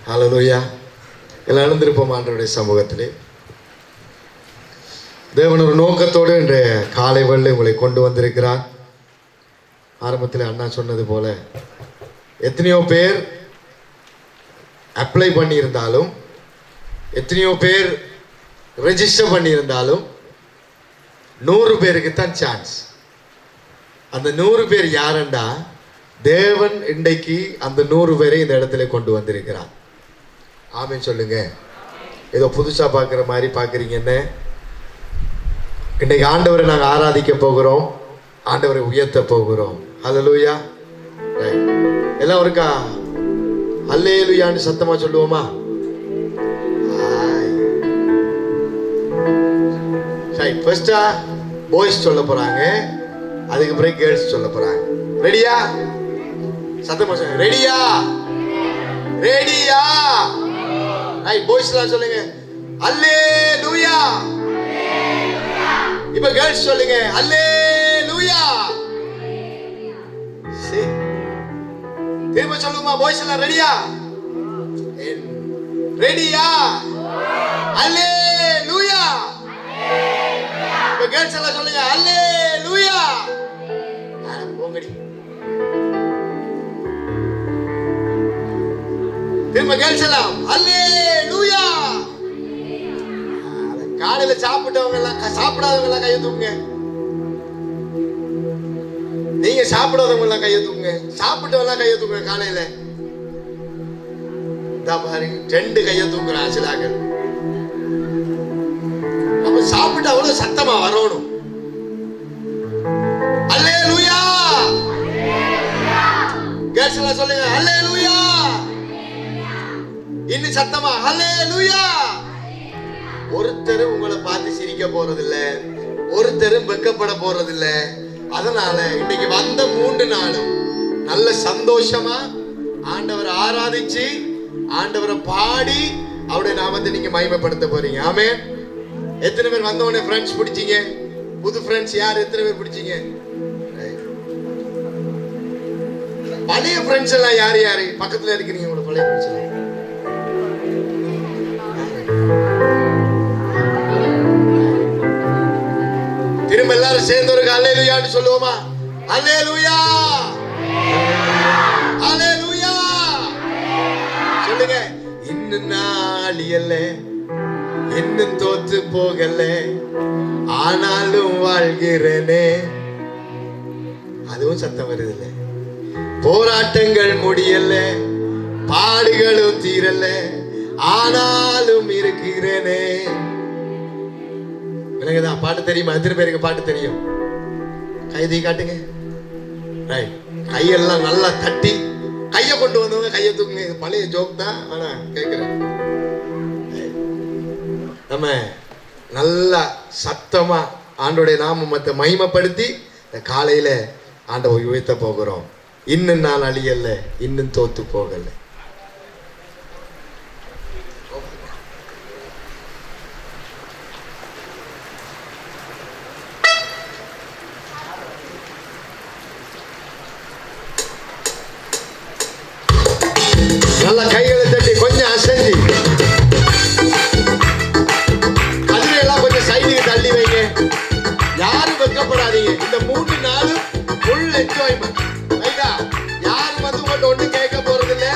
ஹல்லேலூயா. எல்லாம் எழுந்திருப்போம் ஆண்டவருடைய சமூகத்திலே. தேவன் ஒரு நோக்கத்தோடு இன்றைய காலை வேளையிலே உங்களை கொண்டு வந்திருக்கிறார். ஆரம்பத்தில் அண்ணா சொன்னது போல எத்தனையோ பேர் அப்ளை பண்ணியிருந்தாலும், எத்தனையோ பேர் ரெஜிஸ்டர் பண்ணியிருந்தாலும் 100 பேருக்கு தான் சான்ஸ். அந்த 100 பேர் யாருண்டா தேவன் இன்றைக்கு அந்த 100 பேரை இந்த இடத்துல கொண்டு வந்திருக்கிறார். ஆமென் சொல்லுங்க. ஏதோ புதுசாக பார்க்குற மாதிரி பார்க்குறீங்கன்னு. இன்றைக்கு ஆண்டவரை நாங்கள் ஆராதிக்க போகிறோம், ஆண்டவரை உயர்த்த போகிறோம். ஹல்லேலூயா. எல்லாம் இருக்கா? ஹல்லேலூயான்னு சத்தமாக சொல்லுவோமா? ஃபர்ஸ்டா பாய்ஸ் சொல்ல போறாங்க, அதுக்கு பிறகு கேர்ள்ஸ் சொல்ல போறாங்க. ரெடியா? சத்தமா சொல்லுங்க. ரெடியா? ரெடியா? ரைட், பாய்ஸ்லாம் சொல்லுங்க அல்லேலூயா. இப்ப கேர்ள்ஸ் சொல்லுங்க அல்லேலூயா. திரும்ப சொல்லுமா? பாய்ஸ் எல்லாம் ரெடியா? ரெடியா? அல்லேலூயா. இப்ப கேர்ள்ஸ் எல்லாம் சொல்லுங்க அல்லேலூயா. போங்கடி. திரும்ப கேர்ள்ஸ் எல்லாம் அல்லேலூயா. காலையில சாப்பிட்டவங்க எல்லாம் சாப்பிடாதவங்க எல்லாம் கையை தூக்குங்க. நீங்க சாப்பிடாதவங்க எல்லாம் கையை தூக்குங்க. சாப்பிட்டவங்க எல்லாம் கையை தூக்குங்க. காலையில பாரு 2 கையை தூக்குறான் சிலாக்கள். அப்ப சாப்பிட்டு அவ்வளவு சத்தமா வரணும். அல்லேலூயா. கேர்ள்ஸ் எல்லாம் சொல்லுங்க அல்லேலூயா. இன்னும் சத்தமா அல்லேலூயா. ஒருத்தரும் உங்களை பார்த்து சிரிக்க போறதில்ல, ஒருத்தரும் வெக்கப்பட போறதில்ல. அதனால இன்னைக்கு வந்த 3 நாளும் நல்ல சந்தோஷமா ஆண்டவரை ஆராதிச்சு, ஆண்டவரை பாடி, அவருடைய நாமத்தை நீங்க மகிமைப்படுத்த போறீங்க. ஆமென். எத்தனை பேர் வந்தவனே ஃப்ரெண்ட்ஸ் பிடிச்சீங்க? புது ஃப்ரெண்ட்ஸ் யார்? எத்தனை பேர் பிடிச்சீங்க? பழைய ஃப்ரெண்ட்ஸ் எல்லாம் யார் யாரு பக்கத்துல இருக்கிறீங்க? உங்களோட பழைய ஃப்ரெண்ட்ஸ் எல்லாம் திரும்ப எல்லாரும் சேர்ந்து ஒரு அல்லேலூயான்னு சொல்லுவோமா? அல்லேலூயா. அல்லேலூயா சொல்லுங்க. இன்னும் நாளியல்ல, இன்னும் தோத்து போகல, ஆனாலும் வாழ்கிறேனே. அதுவும் சத்தம் வருது இல்ல. போராட்டங்கள் முடியல, பாடுகளும் தீரல, ஆனாலும் இருக்கிறேனே. எனக்குதான் பாட்டு தெரியுமா? எத்தனை பேருக்கு பாட்டு தெரியும்? கைதை காட்டுங்க. கையெல்லாம் நல்லா தட்டி, கையை கொண்டு வந்தவங்க கையை தூக்குங்க. இது பழைய ஜோக் தான், ஆனா கேட்கிறேன். நம்ம நல்லா சத்தமா ஆண்டோடைய நாமத்தை மகிமைப்படுத்தி காலையில ஆண்டவர் உயர்த்த போகிறோம். இன்னும் நான் அழியல, இன்னும் தோத்து போகல. நல்லா கைகளை தட்டி கொஞ்சம் அசைஞ்சு அதுல எல்லாம் கொஞ்சம் சைடுக்கு தள்ளி வைங்க. யாரும் வெக்கப்படாதீங்க. இந்த 3 நாளும் ஃபுல் என்ஜாய்மெண்ட். ரைட்டா? யாரும் வந்து உங்கள்கிட்ட ஒன்றும் கேட்க போறதில்லை,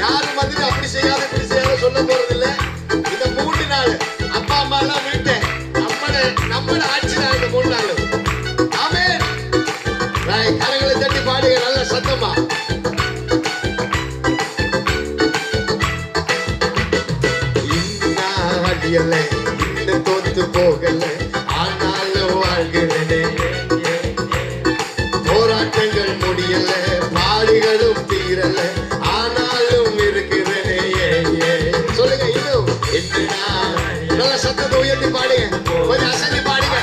யாரும் வந்து அப்படி செய்யாத இப்படி செய்யாத சொல்ல போறதில்லை. இந்த 3 நாள் அப்பா அம்மா எல்லாம் வீட்டை நம்மளோட ஆட்சி தான் இந்த 3 நாள். ஆமென். கரங்களை தட்டி பாடுங்க நல்ல சத்தமா. இன்னும் தோத்து போகல, ஆனாலும் வாழ்கிறேனே. போராட்டங்கள் முடியல, பாடுகளும் தீரல, ஆனாலும் இருக்கிறேனே. சொல்லுங்க இன்னும். நல்ல சத்தத்தை உயர்த்தி பாடுங்க, கொஞ்சம் அசைஞ்சு பாடுங்க.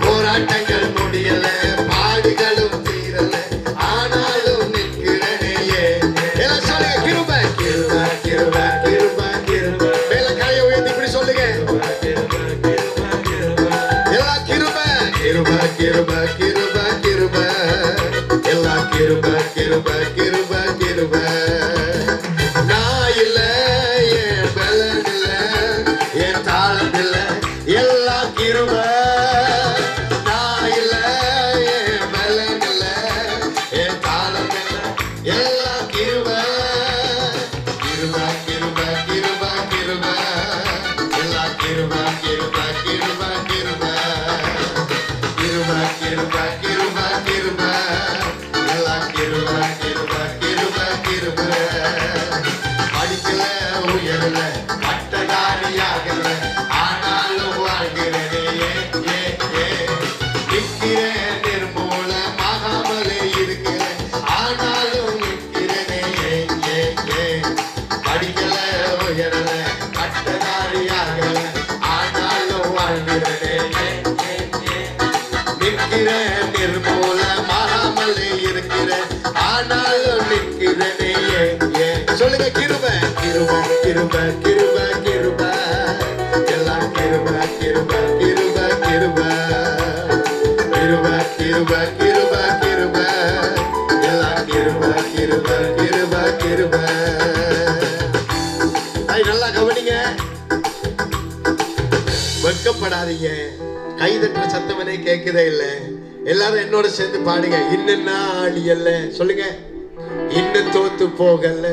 போராட்டங்கள் முடியல, பாடுகளும் தீரல, ஆனாலும் நிற்கிறேனே. எல்லாம் சொல்லுங்க கிருபை கிருபை கிருபை கிருபை கிருபை. மேல கையை உயர்த்தி இப்படி சொல்லுங்க. எல்லாம் கிருபை கிருபை கிருபை கிருபை கிருபை. எல்லாம் கிருபை கிருபை கிருபை கிருப கிருப கிருப கிருப படிக்கல உயரல பட்டதாரியாகல ஆனாலும் வாழ்கிறேனே நிற்கிறேன் நிர்மூலமாகாமலே இருக்கிறேன் ஆனாலும் நிற்கிறேனே படிக்கல உயரல பட்டதாரியாகல ஆனாலும் வாழ்கிறேனே நிற்கிறேன் நிர்மூலமாகாமலே இருக்கிறேன் ஆனாலும் நிற்கிறேனே சொல்லுங்க கிருப கிருப கிருப கிருப கிருப எல்லாம் கிருப கிருப கிருப கிருப கிருப கிருப கிருப கிருப எல்லாம் கிருப கிருப கிருப கிருப நல்லா கவனிங்க வெட்கப்படாதீங்க கைதட்டுற சத்தவனே கேட்குதே இல்லை எல்லாரும் என்னோட சேர்ந்து பாடுங்க இன்னும் ஆடி அல்ல சொல்லுங்க இன்னும் தோத்து போகல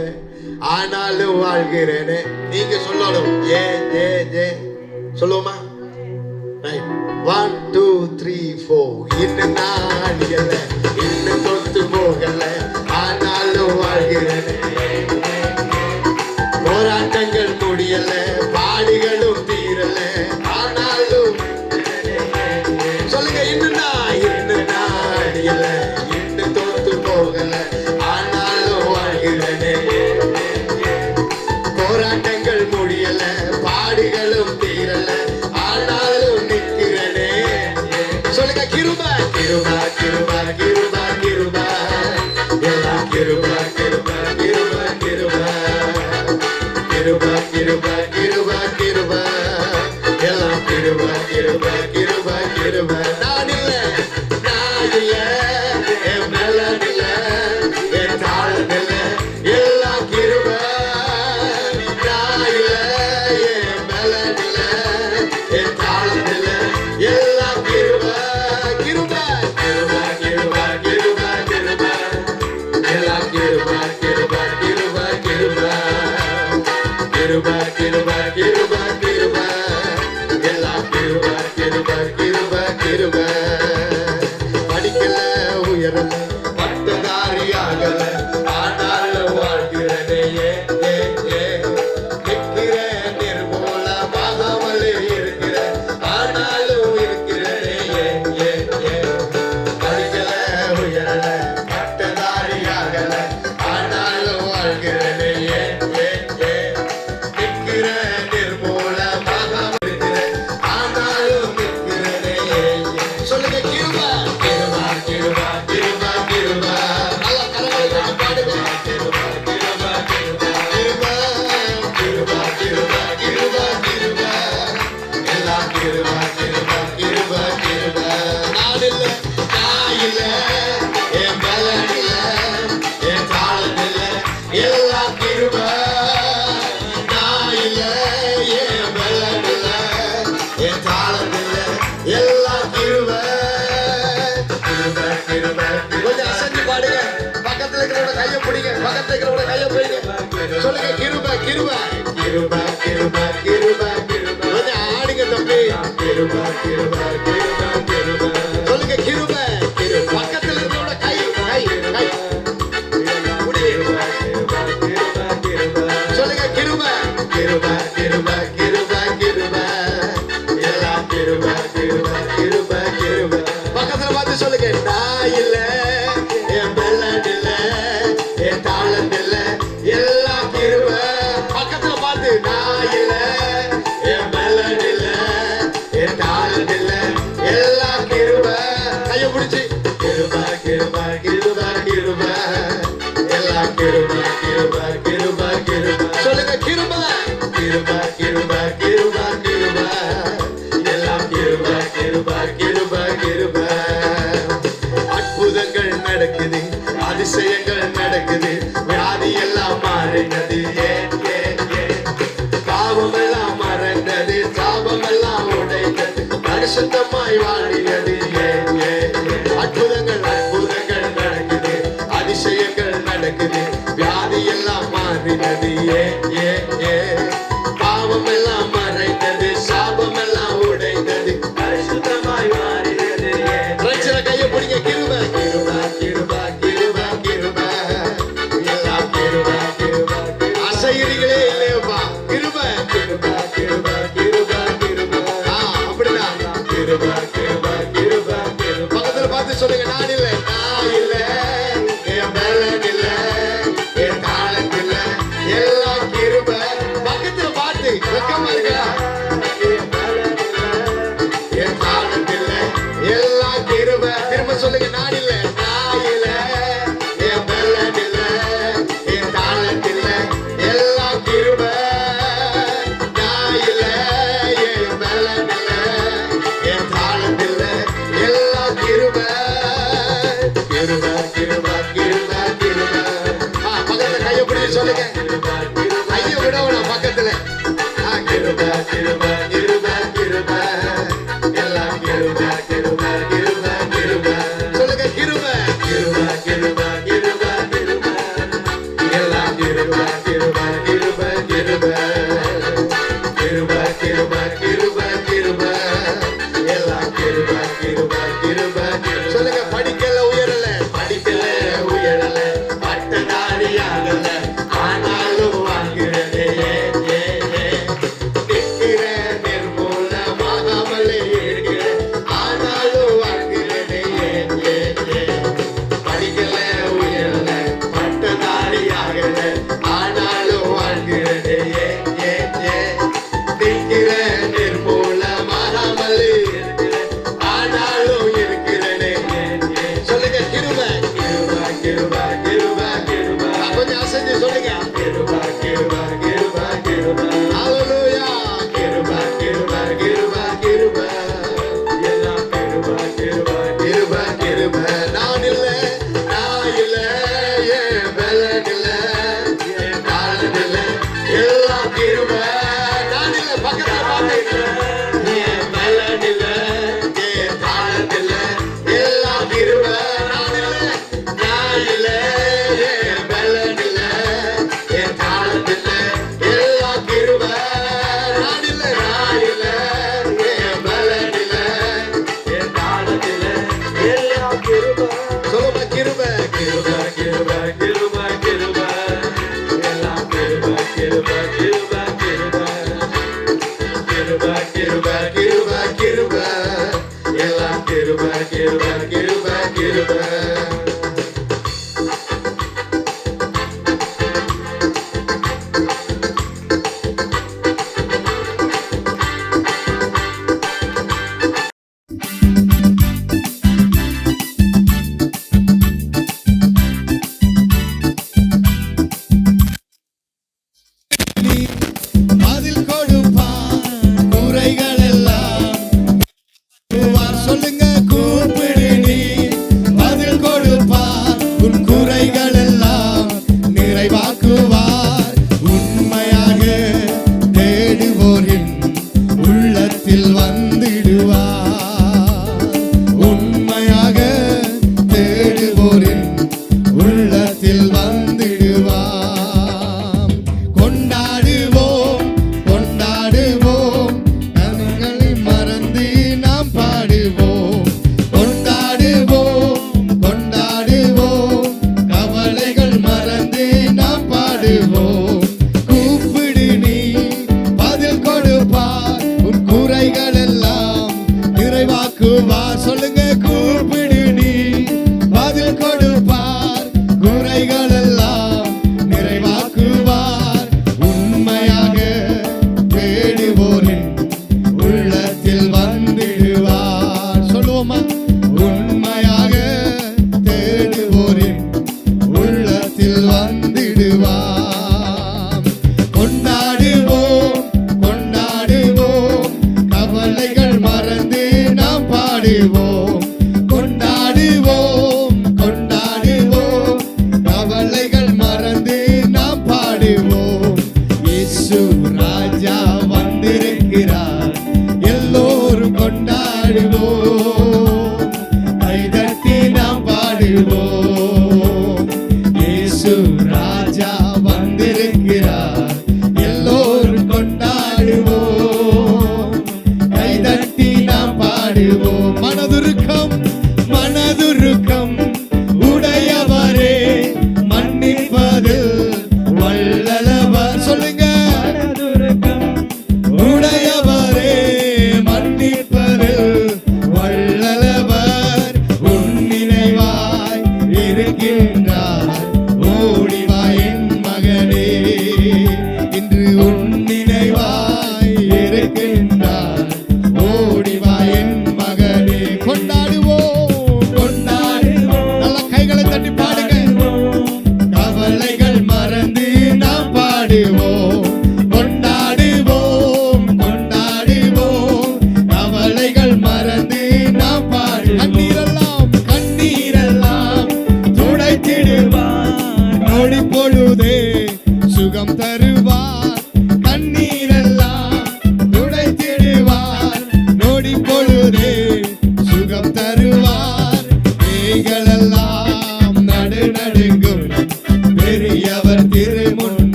ஆனாலும் வாழ்கிறேனே நீங்க சொல்லணும் ஏ ஏ ஏ சொல்லுவோமா 1 2 3 4 இன்னும் ஆடி அல்ல இன்னும் தோத்து போகல ஆனாலும் வாழ்கிறேனே போராட்டங்கள் முடியல பாடுகளும் தீரல ஆனாலும் சொல்லுங்க இன்னும் அடியல இன்னும் தோத்து போகல ஆனாலும் வாழ்கிறேனே போராட்டங்கள் முடியல பாடுகளும் தீரல ஆனாலும் நிற்கிறேனே சொல்லுங்க கிருப கிருப கிருப கிருப கிருப எல்லாம் கிருப கிருப கிருப கிருப கிருப கிருப கிருப கிருப எல்லாம் கிருப கிருப கிருப கிருப நான் இல்ல என் பலன் இல்ல என் தாளம் இல்ல எல்லாம் கிருப நான் இல்ல என் பலன் இல்ல என் தாளம் இல்ல எல்லாம் கிருப கிருப கிருப கிருப கிருப கிருப எல்லாம் கிருப கிருப கிருப கிருப கிருப கிருப கிருப கிருப எல்லாம் கிருப கிருப கிருப கிருப படிக்கல உயரல பட்டதாரியாகல ஆனாலும் வாழ்கிறேனே நிற்கிறேன் நிர்மூலமாகாமலே இருக்கிறேன் ஆனாலும் இருக்கிறேனே படிக்கல உயரல பட்டதாரியாகல ஆனாலும் வாழ்கிறேனே நிற்கிறேன் நிர்மூலமாகாம இருக்கிறேன் ஆனாலும் நிற்கிறேனே சொல்லுங்க கிருப கிருப கிருப கிருப கிருப நல்ல கரங்களை தட்டி பாடுங்க கிருப கிருப கிருப கிருப கிருப கிருப கிருப எல்லாம் கிருப கிருப கிருப கிருப நான் இல்ல என் பலன் இல்ல என் தாளம் இல்ல எல்லாம் கிருப நான் இல்ல என் பலன் இல்ல என் தாளம் இல்ல எல்லாம் கிருப கிருப கிருப கொஞ்சம் அசைஞ்சு பாடுங்க பக்கத்துல இருக்கிறவங்க கையை பிடிங்க பக்கத்துல இருக்கிறவங்க கையை பிடிங்க சொல்லுங்க கிருப கிருப கிருப கிருப கிருப கிருப கொஞ்சம் ஆடுங்க தம்பி கிருப கிருப கிருப கிருப சொல்லுங்க கிருப கிருப பக்கத்துல இருக்கிறவங்க கை கை கை சொல்லுங்க கிருப கிருப கிருப கிருப கிருப எல்லாம் கிருப கிருப கிருப கிருப பக்கத்துல பார்த்து சொல்லுங்க நான் இல்ல என் பலன் இல்ல என் தாளம் இல்ல எல்லாம் கிருப பக்கத்துல பார்த்து நான் இல்ல என் பலன் இல்ல என் தாளம் இல்ல எல்லாம் கிருப கையை பிடிச்சி கிருப கிருப கிருப கிருப எல்லாம் கிருப கிருப கிருப கிருப சொல்லுங்க கிருப கிருப கிருப கிருப கிருப எல்லாம் கிருப கிருப கிருப கிருப அற்புதங்கள் நடக்குது அதிசயங்கள் நடக்குது வியாதி எல்லாம் மாறினது பாவம் எல்லாம் மறந்தது சாபம் எல்லாம் உடைந்தது பரிசுத்தமாய் வாழினது அற்புதங்கள் அற்புதங்கள் நடக்குது அதிசயங்கள் நடக்குது வியாதி எல்லாம் மாறினது பாவம் எல்லாம் மறைந்தது சாபம் எல்லாம் உடைந்தது பரிசுத்தமாய் மாறினது கையை பிடிங்க கிருப கிருப கிருப கிருப கிருப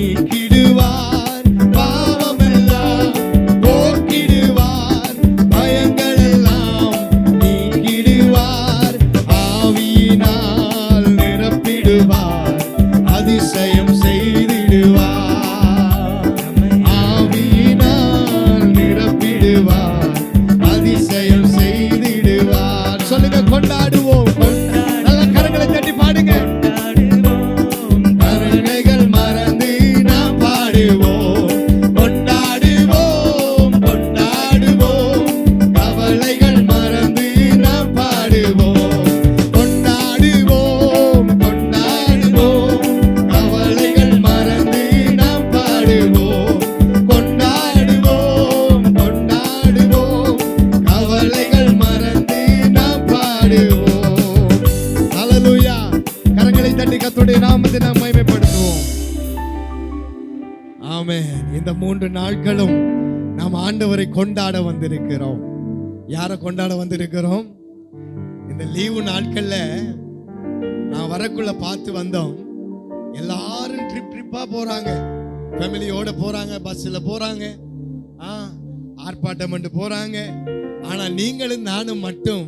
போக்கிடுவார் பாவமெல்லாம் போக்கிடு ஆமென். இந்த 3 நாட்களும் நாம் ஆண்டவரை கொண்டாட வந்திருக்கிறோம். யாரை கொண்டாட வந்திருக்கிறோம்? இந்த லீவு நாட்கள்ல நான் வரக்குள்ள பார்த்து வந்தோம். எல்லாரும் ட்ரிப்பா போறாங்க, ஃபேமிலியோட போறாங்க, பஸ்ல போறாங்க, ஆர்ப்பாட்டம் பண்ணி போறாங்க. ஆனா நீங்களும் நானும் மட்டும்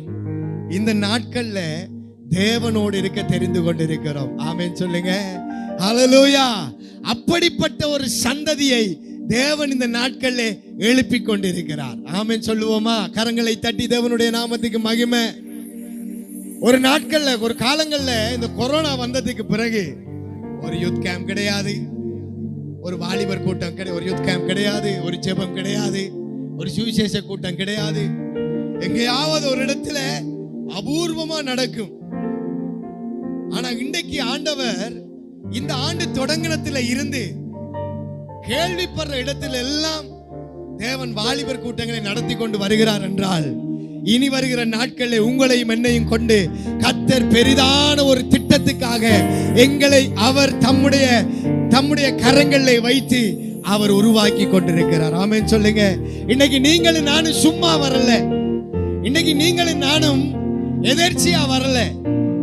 இந்த நாட்கள்ல தேவனோடு இருக்க தெரிந்து கொண்டிருக்கிறோம். ஆமென் சொல்லுங்க. ஹல்லேலூயா. அப்படிப்பட்ட ஒரு சந்ததியை தேவன் இந்த நாட்கள்ல எழுப்பிக் கொண்டிருக்கிறார். ஆமென் சொல்லுவோமா? கரங்களை தட்டி தேவனுடைய நாமத்துக்கு மகிமை. ஒரு நாட்கள்ல, ஒரு காலங்கள்ல இந்த கொரோனா வந்ததுக்கு பிறகு ஒரு யூத் கேம்ப் கிடையாது, ஒரு வாலிபர் கூட்டம் கிடையாது, ஒரு யூத் கேம்ப் கிடையாது, ஒரு ஜெபம் கிடையாது, ஒரு சுவிசேஷ கூட்டம் கிடையாது. எங்கேயாவது ஒரு இடத்துல அபூர்வமா நடக்கும். ஆனா இன்றைக்கு ஆண்டவர் இந்த ஆண்டு தொடங்கினத்துல இருந்து கேள்விப்படுற இடத்துல எல்லாம் தேவன் வாலிபர் கூட்டங்களை நடத்தி கொண்டு வருகிறார் என்றால், இனி வருகிற நாட்களில் உங்களையும் என்னையும் கொண்டு கர்த்தர் பெரிதான ஒரு திட்டத்துக்காக எங்களை அவர் தம்முடைய கரங்களில் வைத்து அவர் உருவாக்கி கொண்டிருக்கிறார். ஆமென் சொல்லுங்க. இன்னைக்கு நீங்களும் நானும் சும்மா வரல. இன்னைக்கு நீங்களும் நானும் எதர்ச்சியா வரல.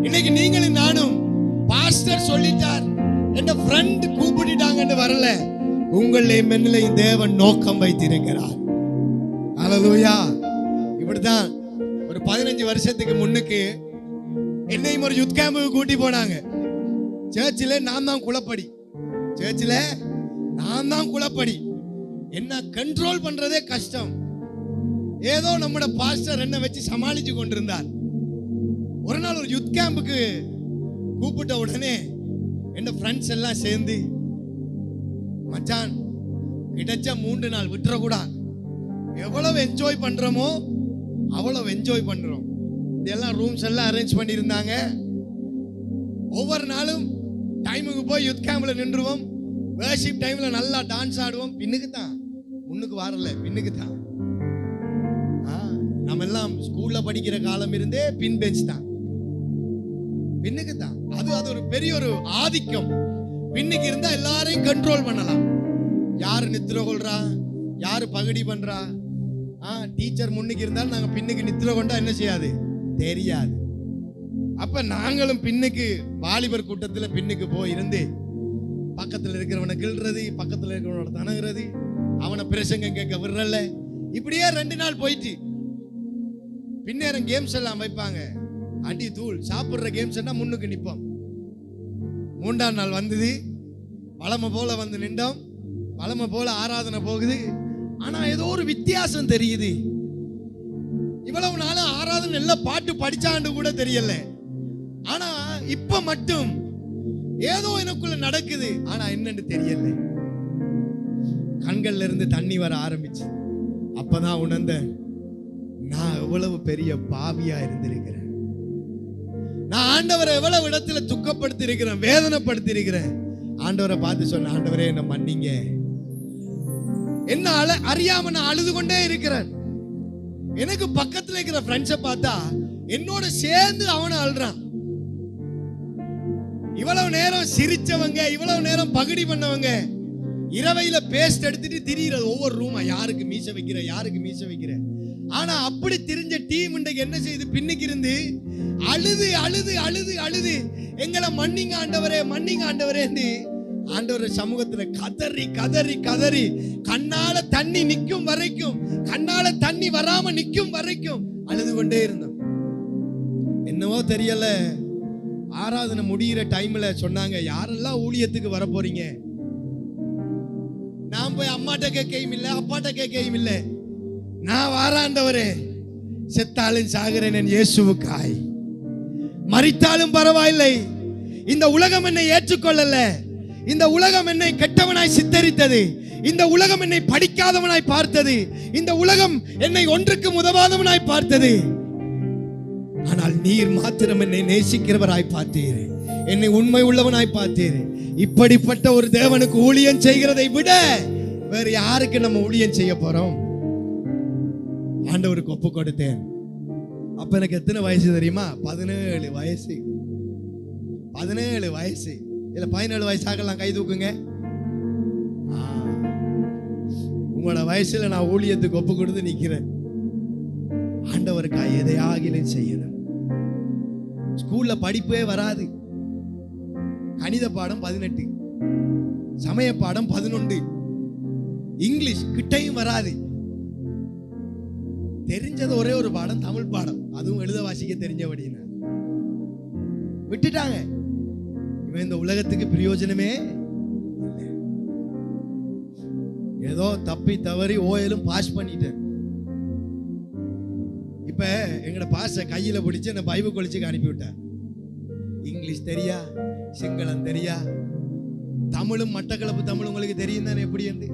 இன்னைக்கு நீங்களும் நானும் பாஸ்டர் சொல்லிட்டார், என் ஃப்ரெண்ட் கூப்பிட்டுட்டாங்கன்னு வரல. உங்களையும் என்னையும் தேவன் நோக்கம் வைத்திருக்கிறார். ஹல்லேலூயா. இப்படிதான் ஒரு 15 வருஷத்துக்கு முன்னுக்கு என்னையும் ஒரு யூத் கேம்புக்கு கூட்டி போனாங்க. சர்ச்சில் நான் தான் குழப்படி, சர்ச்சில் நான் தான் குழப்படி. என்ன கண்ட்ரோல் பண்றதே கஷ்டம். ஏதோ நம்முடைய பாஸ்டர் என்ன வச்சு சமாளிச்சு கொண்டிருந்தார். ஒரு நாள் ஒரு யூத் கேம்புக்கு கூப்பிட்ட உடனே என் ஃப்ரெண்ட்ஸ் எல்லாம் சேர்ந்து, மச்சான் கிடைச்ச 3 நாள் விட்டுறக்கூடாது, எவ்வளவு என்ஜாய் பண்றோமோ அவ்வளவு என்ஜாய் பண்றோம். இதெல்லாம் ரூம்ஸ் எல்லாம் அரேஞ்ச் பண்ணியிருந்தாங்க. ஒவ்வொரு நாளும் டைமுக்கு போய் யூத் கேம்ப்ல நின்றுவோம். வர்ஷிப் டைம்ல நல்லா டான்ஸ் ஆடுவோம். பின்னுக்கு தான், முன்னுக்கு வரல, பின்னுக்கு தான். நம்ம எல்லாம் ஸ்கூல்ல படிக்கிற காலம் இருந்தே பின் பெஞ்ச் தான், பின்னுக்கு தான். அது ஒரு பெரிய ஒரு ஆதிக்கம். பின்னுக்கு இருந்தா எல்லாரையும் கண்ட்ரோல் பண்ணலாம். யாரு நித்திர கொள்றா, யாரு பகடி பண்றா. டீச்சர் முன்னுக்கு இருந்தாலும் நாங்க பின்னுக்கு நித்திர கொண்டா என்ன செய்யாது தெரியாது. அப்ப நாங்களும் பின்னுக்கு வாலிபர் கூட்டத்துல பின்னுக்கு போய் இருந்து பக்கத்துல இருக்கிறவனை கிள்றது, பக்கத்துல இருக்கிறவனோட தனகிறது, அவனை பிரசங்கம் கேட்க விடுறல. இப்படியே 2 நாள் போயிட்டு பின்னேரம் கேம்ஸ் எல்லாம் வைப்பாங்க. அடி தூள் சாப்பிடுற கேம்ஸ் எல்லாம் முன்னுக்கு நிற்போம். 3ஆம் நாள் வந்தது, வளமை போல வந்து நின்றோம், வளமை போல ஆராதனை போகுது. ஆனா ஏதோ ஒரு வித்தியாசம் தெரியுது. இவ்வளவு நாள ஆராதனை எல்லாம் பாட்டு படிச்சாண்டு கூட தெரியல. ஆனா இப்ப மட்டும் ஏதோ எனக்குள்ள நடக்குது. ஆனா என்னன்னு தெரியல. கண்கள்ல இருந்து தண்ணி வர ஆரம்பிச்சு. அப்பதான் உணர்ந்த, நான் எவ்வளவு பெரிய பாவியா இருந்திருக்கிறேன். நான் ஆண்டவரை எவ்வளவு இடத்துல துக்கப்படுத்தி இருக்கிறேன், வேதனைப்படுத்தி இருக்கிறேன். ஆண்டவரை பார்த்து சொன்ன, ஆண்டவரே என்ன மன்னிங்க. என்ன அறியாம நான் அழுது கொண்டே இருக்கிறேன். எனக்கு பக்கத்துல இருக்கிற ஃப்ரெண்ட்ஸை பார்த்தா என்னோட சேர்ந்து அவனை அழுறான். இவ்வளவு நேரம் சிரிச்சவங்க, இவ்வளவு நேரம் பகடி பண்ணவங்க, இரவையில பேஸ்ட் எடுத்துட்டு திரியிறது ஒவ்வொரு ரூமா. யாருக்கு மீச வைக்கிற, யாருக்கு மீச வைக்கிற. ஆனா அப்படி திரிஞ்ச டீம் இன்றைக்கு என்ன செய்யுது, பின்னுக்கு இருந்து அழுது அழுது அழுது அழுது எங்களை மன்னிங்க ஆண்டவரே, மன்னிங்க ஆண்டவரே. ஆண்டவர் சமூகத்துல கதறி கதறி கதறி கண்ணால தண்ணி நிக்கும் வரைக்கும், கண்ணால தண்ணி வராம நிக்கும் வரைக்கும் அழுது கொண்டே இருந்தோம். என்னவோ தெரியல, ஆராதனை முடிகிற டைம்ல சொன்னாங்க, யாரெல்லாம் ஊழியத்துக்கு வர போறீங்க? நான் போய் அம்மாட்ட கேட்கவும் இல்லை, அப்பாட்ட கேட்கவும் இல்லை. நான் வாராண்டவரே, செத்தாலும் சாகிறேன் என் இயேசுவுக்காய், மரித்தாலும் பரவாயில்லை. இந்த உலகம் என்னை ஏற்றுக்கொள்ளல. இந்த உலகம் என்னை கெட்டவனாய் சித்தரித்தது. இந்த உலகம் என்னை படிக்காதவனாய் பார்த்தது. இந்த உலகம் என்னை ஒன்றுக்கு உதவாதவனாய் பார்த்தது. ஆனால் நீர் மாத்திரம் என்னை நேசிக்கிறவராய் பார்த்தீர், என்னை உண்மை உள்ளவனாய் பார்த்தீர். இப்படிப்பட்ட ஒரு தேவனுக்கு ஊழியம் செய்கிறதை விட வேற யாருக்கு நம்ம ஊழியம் செய்ய போறோம்? ஆண்டவருக்கு ஒப்பு கொடுத்தேன். அப்ப எனக்கு எத்தனை வயசு தெரியுமா? 17 வயசு. 17 வயசு. இல்ல 17 வயசு ஆகலாம், கை தூக்குங்க. உங்களோட வயசுல நான் ஊழியத்துக்கு ஒப்பு கொடுத்து நிக்கிறேன். ஆண்டவருக்காக எதையாகிலும் செய்யணும். ஸ்கூல்ல படிப்பே வராது. கணித பாடம் 18, சமய பாடம் 11, இங்கிலீஷ் கிட்டையும் வராது. தெரிஞ்சது ஒரே ஒரு பாடம், தமிழ் பாடம், அதுவும் எழுத வாசிக்க தெரிஞ்சபடினா விட்டுட்டாங்க. இவன் இந்த உலகத்துக்கு பிரயோஜனமே இல்லை. ஏதோ தப்பி தவறி ஓயலும் பாஸ் பண்ணிட்டேன். இப்ப எங்கட பாச கையில பிடிச்சு என்ன பைபிள் கொலிச்சுக்கு அனுப்பி விட்டார். இங்கிலீஷ் தெரியா, சிங்களம் தெரியா, தமிழும் மட்டக்களப்பு தமிழ் உங்களுக்கு தெரியும் தானே எப்படி என்று.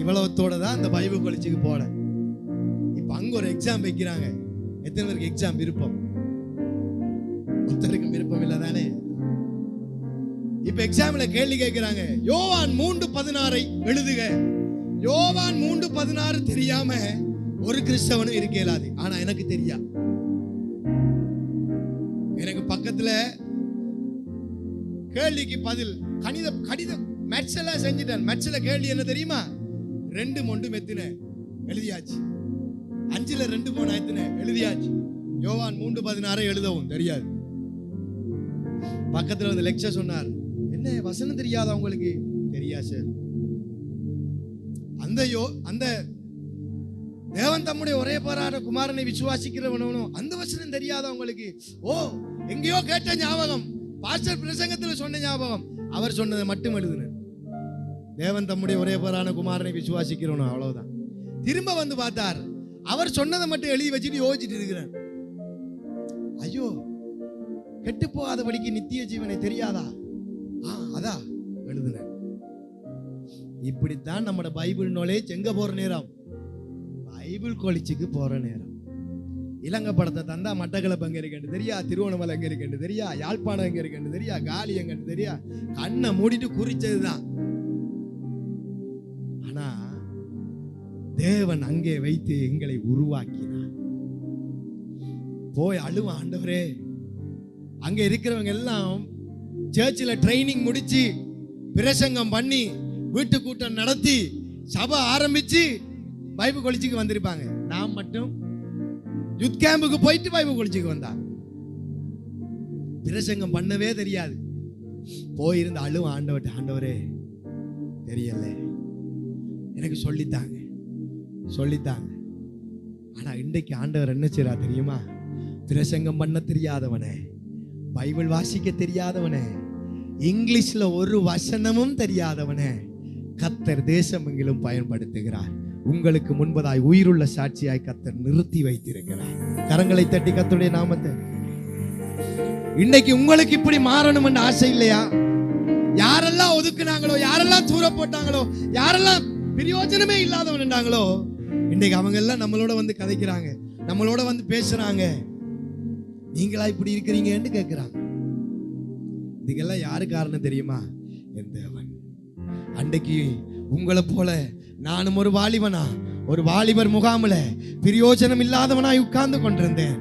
இவ்வளவுத்தோட தான் அந்த பைபிள் கொலிச்சுக்கு போல. இப்ப அங்க ஒரு எக்ஸாம் வைக்கிறாங்க. எத்தனை பேருக்கு எக்ஸாம் விருப்பம்? ஒருத்தருக்கும் விருப்பம் இல்லை தானே. இப்ப எக்ஸாம்ல கேள்வி கேட்கிறாங்க. யோவான் 3:16 எழுதுக. யோவான் 3:16 தெரியாம ஒரு கிறிஸ்தவனும் இருக்க இயலாது. ஆனா எனக்கு தெரியா. எனக்கு பக்கத்துல கேள்விக்கு பதில் கணிதம் மேத்ஸ் எல்லாம் செஞ்சுட்டேன். மேத்ஸ்ல கேள்வி என்ன தெரியுமா? 2 மொண்டு மெத்தின எழுதியாச்சு. 5ல 2 3 எத்தின எழுதியாச்சு. யோவான் 3:16 எழுதவும் தெரியாது. பக்கத்துல வந்து லெக்சர் சொன்னார். என்ன வசனம் தெரியாதா உங்களுக்கு? தெரியா சார். அந்த தேவன் தம்முடைய ஒரே பேரான குமாரனை விசுவாசிக்கிறவனோ அந்த வசனம் தெரியாதா உங்களுக்கு? ஓ, எங்கேயோ கேட்ட ஞாபகம், பாஸ்டர் பிரசங்கத்தில் சொன்ன ஞாபகம். அவர் சொன்னதை மட்டும் எழுதுன. தேவன் தம்முடைய ஒரே பேரான குமாரனை விசுவாசிக்கிறவனோ, அவ்வளவுதான். திரும்ப வந்து பார்த்தார். அவர் சொன்னதை மட்டும் எழுதி வச்சுட்டு யோசிச்சுட்டு இருக்கிறார். ஐயோ, கெட்டு போகாதபடிக்கு நித்திய ஜீவனை தெரியாதா? அதா எழுதுன. இப்படித்தான் நம்ம பைபிள் நாலேஜ் எங்க போற நேரம்? பைபிள் காலேஜுக்கு போற நேரம். இலங்கை படத்தை தந்தா மட்டக்களப்பு எங்க இருக்குன்னு தெரியா, திருவண்ணாமலை எங்க இருக்குன்னு தெரியா, யாழ்ப்பாணம் எங்க இருக்குன்னு தெரியா, காலி எங்கன்னு தெரியா. கண்ணை மூடிட்டு குறிச்சதுதான். ஆனா தேவன் அங்கே வைத்து எங்களை உருவாக்கினார். போய் அழுவ, ஆண்டவரே. அங்க இருக்கிறவங்க எல்லாம் சர்ச்சில் ட்ரைனிங் முடிச்சு பிரசங்கம் பண்ணி வீட்டு கூட்டம் நடத்தி சபை ஆரம்பிச்சு பைபிள் காலேஜுக்கு வந்திருப்பாங்க. நான் மட்டும் யூத் கேம்புக்கு போயிட்டு பைபிள் காலேஜுக்கு வந்தான். பிரசங்கம் பண்ணவே தெரியாது. போயிருந்த அழுவ, ஆண்டவரே தெரியல, எனக்கு சொல்லித்தாங்க. ஆனா இன்றைக்கு ஆண்டவர் என்ன செய்றா தெரியுமா? பிரசங்கம் பண்ண தெரியாதவனே, பைபிள் வாசிக்க தெரியாதவனே, இங்கிலீஷ்ல ஒரு வசனமும் தெரியாதவனே கர்த்தர் தேசமெங்கிலும் பயன்படுத்துகிறார். உங்களுக்கு முன்பதாய் உயிருள்ள சாட்சியாய் கர்த்தர் நிறுத்தி வைத்திருக்கிறார். கரங்களை தட்டி கர்த்தருடைய நாமத்தை. இன்னைக்கு உங்களுக்கு இப்படி மாறணும் என்ற ஆசை இல்லையா? யாரெல்லாம் ஒதுக்குனாங்களோ, யாரெல்லாம் தூர போட்டாங்களோ, யாரெல்லாம் பிரயோஜனமே இல்லாதவன் என்றாங்களோ, இன்னைக்கு அவங்க எல்லாம் நம்மளோட வந்து கதைக்கிறாங்க, நம்மளோட வந்து பேசுறாங்க. நீங்களா இப்படி இருக்கிறீங்கன்னு கேட்கிறாங்க. இதுக்கெல்லாம் யாரு காரணம் தெரியுமா? என் தேவன். அன்றைக்கு உங்களை போல நானும் ஒரு வாலிபனா, ஒரு வாலிபர் முகாமில் பிரயோஜனம் இல்லாதவனாய் உட்கார்ந்து கொண்டிருந்தேன்.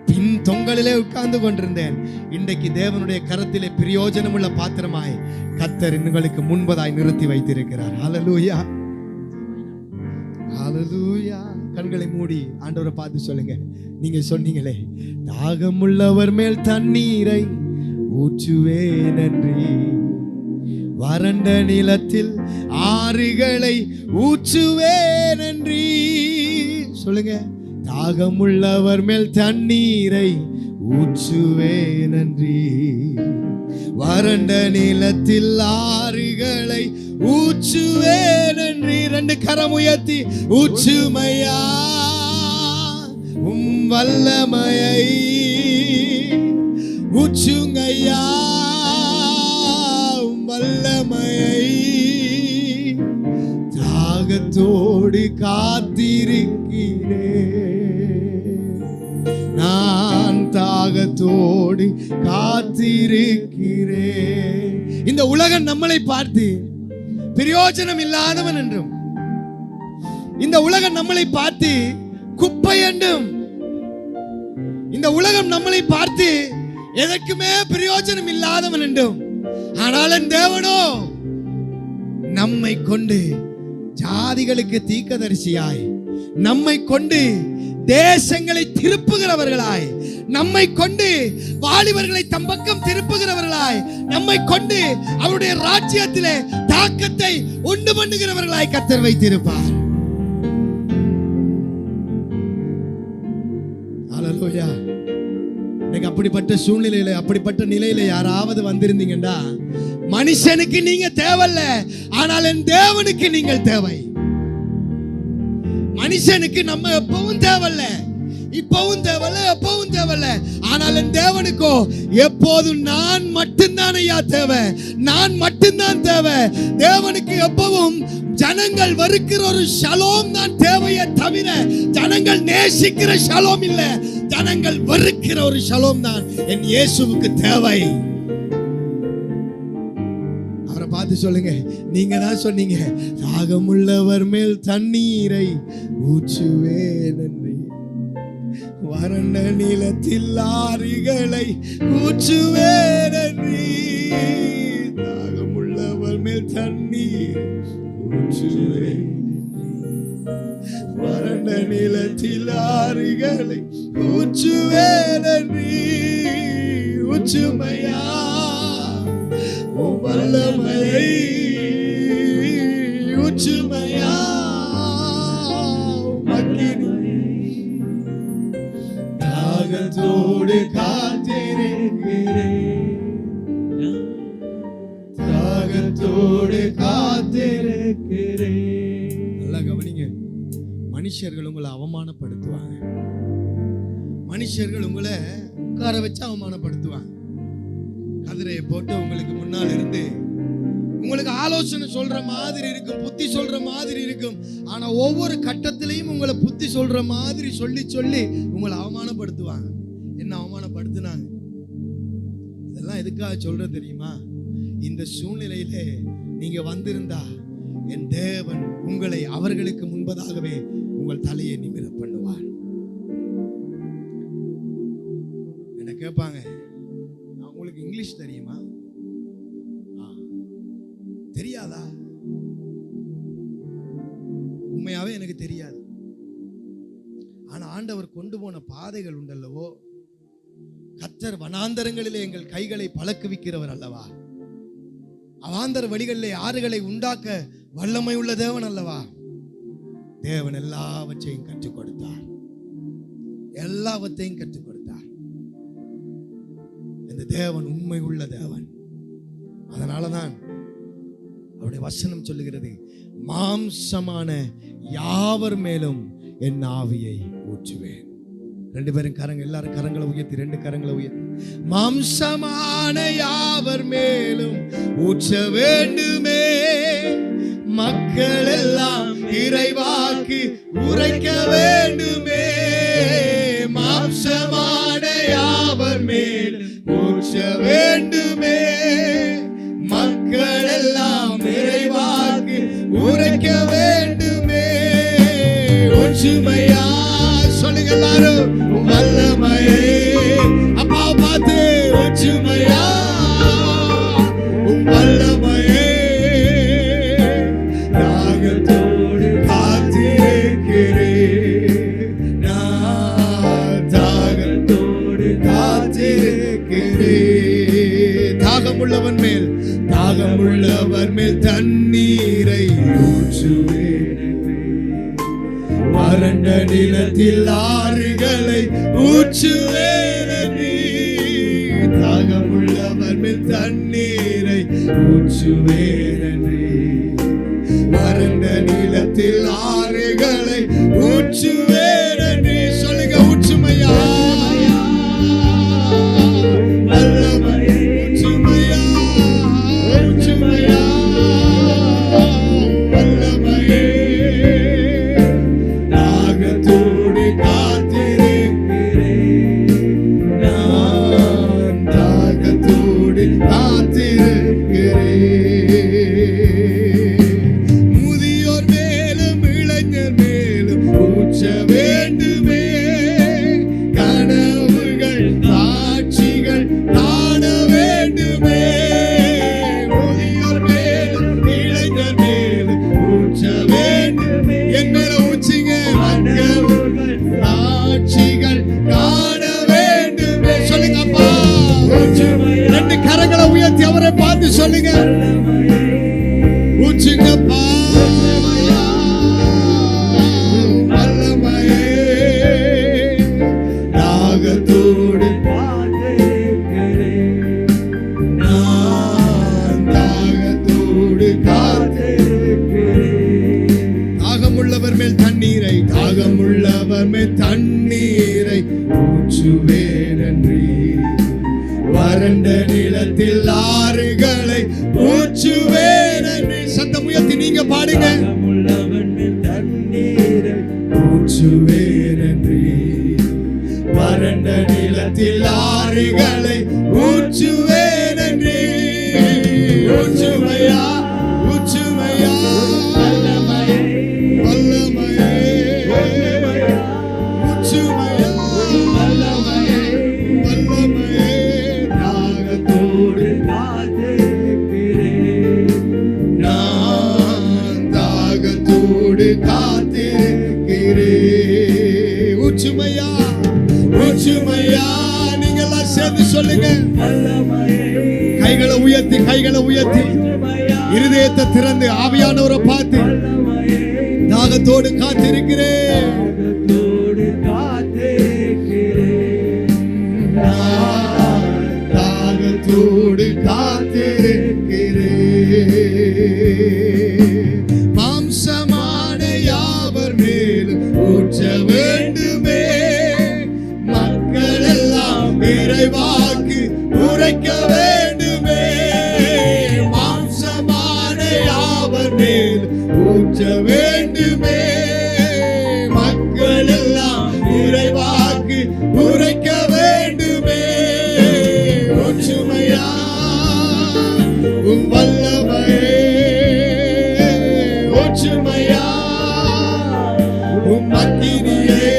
பின் தொங்கலிலே உட்கார்ந்து கொண்டிருந்தேன். இன்றைக்கு தேவனுடைய கரத்திலே பிரயோஜனம் உள்ள பாத்திரமாய் கர்த்தர் உங்களுக்கு முன்பதாய் நிறுத்தி வைத்திருக்கிறார். ஹல்லேலூயா, ஹல்லேலூயா. கண்களை மூடி ஆண்டவரை பார்த்து சொல்லுங்க. நீங்க சொன்னீங்களே, தாகமுள்ளவர் மேல் தண்ணீரை ஊற்றுவேன் நன்றி, வறண்ட நிலத்தில் ஆறுகளை ஊற்றுவேன் நன்றி. சொல்லுங்க, தாகமுள்ளவர் மேல் தண்ணீரை ஊற்றுவேன் நன்றி, வறண்ட நிலத்தில் ஆறுகளை ஊற்றுவேன் நன்றி. 2 கரம் உயர்த்தி ஊற்றுமையா வல்லமையை ஊற்றுங்கய்யா வல்லமையை. தாகத்தோடு காத்திருக்கிறேன், நான் தாகத்தோடு காத்திருக்கிறேன். இந்த உலகம் நம்மளை பார்த்து பிரயோஜனம் இல்லாதவன் என்றும், இந்த உலகம் நம்மளை பார்த்து குப்பை என்றும், இந்த உலகம் நம்மளை பார்த்து எதற்குமே பிரயோஜனம் இல்லாதவன் என்றும், ஆனால் தேவனோ நம்மை கொண்டு ஜாதிகளுக்கு தீர்க்கதரிசியாய், நம்மை கொண்டு தேசங்களை திருப்புகிறவர்களாய், நம்மை கொண்டு வாலிபர்களை தம் பக்கம் திருப்புகிறவர்களாய், நம்மை கொண்டு அவருடைய ராஜ்யத்திலே தாக்கத்தை உண்டு பண்ணுகிறவர்களாய் கர்த்தர் வைத்திருப்பார். ஹல்லேலூயா. இன்னைக்கு அப்படிப்பட்ட சூழ்நிலையில, அப்படிப்பட்ட நிலையில யாராவது வந்திருந்தீங்கன்னா, மனுஷனுக்கு நீங்க தேவையில்ல, ஆனால் என் தேவனுக்கு நீங்கள் தேவை. மனுஷனுக்கு நம்ம எப்பவும் தேவையில்ல, இப்பவும் தேவையில்ல, எப்பவும் தேவையில்ல, ஆனால் என் தேவனுக்கோ எப்போதும் நான் மட்டும்தான் ஐயா தேவை, நான் மட்டும்தான் தேவை. தேவனுக்கு எப்பவும் ஜனங்கள் வெறுக்கிற ஒரு ஷலோம் தான் தேவையே தவிர, ஜனங்கள் நேசிக்கிற ஷலோம் இல்ல, ஜனங்கள் வெறுக்கிற ஒரு ஷலோம் தான் என் இயேசுவுக்கு தேவை. அவரை பார்த்து சொல்லுங்க, நீங்க தான் சொன்னீங்க, தாகமுள்ளவர் மேல் தண்ணீரை ஊற்றுவேன் என்று, வறண்ட நிலத்தில் ஆறுகளை ஊற்றுவேன் என்று, தாகமுள்ளவர் மேல் தண்ணீர் ஊற்றுவேன், வறண்ட நிலத்தில் ஆறுகளை ஊற்றுவேன் என்று, ஊற்றுமையா வல்லமையை ஊற்றுமையா தாகத்தோடு காத்திருக்கிறேன், தாகத்தோடு காத்திருக்கிறேன். நல்லா கவனிங்க, மனுஷர்கள் உங்களை அவமானப்படுத்துவாங்க, மனுஷர்கள் உங்களை உட்கார வச்சு அவமானப்படுத்துவாங்க, கதிரையை போட்டு உங்களுக்கு முன்னால் இருந்து உங்களுக்கு ஆலோசனை சொல்ற மாதிரி இருக்கும், புத்தி சொல்ற மாதிரி இருக்கும். ஆனா ஒவ்வொரு கட்டத்திலையும் உங்களை புத்தி சொல்ற மாதிரி சொல்லி சொல்லி உங்களை அவமானப்படுத்துவாங்க. என்ன அவமானப்படுத்தினாங்க? இதெல்லாம் எதுக்காக சொல்ற தெரியுமா? இந்த சூழ்நிலையிலே நீங்க வந்திருந்தா என் தேவன் உங்களை அவர்களுக்கு முன்பதாகவே உங்கள் தலையை நிமிர பண்ணுவார். என்ன கேட்பாங்க, உங்களுக்கு இங்கிலீஷ் தெரியுமா? தெரியாதா? உண்மையாவே எனக்கு தெரியாது. ஆனா ஆண்டவர் கொண்டு போன பாதைகள் உண்டல்லவோ, கர்த்தர் வனாந்தரங்களிலே எங்கள் கைகளை பழக்குவிக்கிறவர் அல்லவா, அவாந்தர வழிகளிலே ஆறுகளை உண்டாக்க வல்லமை உள்ள தேவன் அல்லவா. தேவன் எல்லாவற்றையும் கற்றுக் கொடுத்தார், எல்லாவற்றையும் கற்றுக் கொடுத்தார். இந்த தேவன் உண்மை உள்ள தேவன். அதனாலதான் அவருடைய வசனம் சொல்லுகிறது, மாம்சமான யாவர் மேலும் என் ஆவியை ஊற்றுவேன். ரெண்டு பேரும் கரங்க, எல்லாரும் கரங்களை உயர்த்தி, ரெண்டு கரங்களை உயர்த்தி, மாம்சமான யாவர் மேலும் ஊற்ற வேண்டுமே, மக்கள் எல்லாம் இறைவாக்கு உரைக்க வேண்டுமே, மாம்சமான யாவர் மேலும் ஊற்ற வேண்டுமே, மக்கள் எல்லாம் இறைவாக்கு உரைக்க வேண்டுமே, ஒற்றுமையா சொல்லுங்க எல்லாரும், வல்லமையே அப்பா பார்த்து, ஒற்றுமையா வல்லமையே, தாகத்தோடு காத்திருக்கிறேன், நான் தாகத்தோடு காத்திருக்கிறேன். தாகமுள்ளவன் மேல், தாகமுள்ளவர் மேல் தண்ணீரை ஊற்றுவேன், வறண்ட நிலத்தில் ஆறுகளை ஊற்றுவேன், தாகமுள்ளவர் மேல் தண்ணீரை ஊற்றுவேன், வறண்ட நிலத்தில் ஆறுகளை ஊற்றுவேன். சொல்லுங்க, ஊற்றுமையா வல்லமையே, ஊற்றுமையா ஊற்றுமையா வல்லமையே, தாகத்தோடு காத்திருக்கிறேன், நான் தாகத்தோடு காத்திருக்கிறேன். முதியோர் மேலும் இளையோர் மேல் தண்ணீரை ஊற்றுவேனன்றி, வறண்ட நிலத்தில் ஆறுகளை ஊற்றுவேனன்றி. சத்தம் உயர்த்தி நீங்க பாடுங்க. தண்ணீரை ஊற்றுவேனன்றி, வறண்ட நிலத்தில் ஆறுகளை ஊற்றுவேனன்றி. ஊற்றுமையா ஊற்றுமையா வல்லமையே ஊற்றுமையா வல்லமையே தாகத்தோடு காத்திருக்கிறேன், நான் தாகத்தோடு காத்திருக்கிறேன். ஊற்றுமையா ஊற்றுமையா. நீங்க எல்லாம் சேர்ந்து சொல்லுங்க. கைகளை உயர்த்தி கைகளை உயர்த்தி இருதயத்தை திறந்து ஆவியானவரை பார்த்து தாகத்தோடு காத்திருக்கிறேன், தாகத்தோடு காத்திருக்கிறேன். மாம்சமான யாவர் மேலும் ஊற்ற வேண்டுமே, மக்கள் எல்லாம் இறைவாக்கு உரைக்க வேண்டுமே. மாம்சமான யாவர் மேல் ஊற்ற வேண்டுமே, மக்கள் எல்லாம் இறைவாக்கு உரைக்க வேண்டுமே. ஊற்றுமையா உம் வல்லமையே, ஊற்றுமையா உம் அக்கினியே,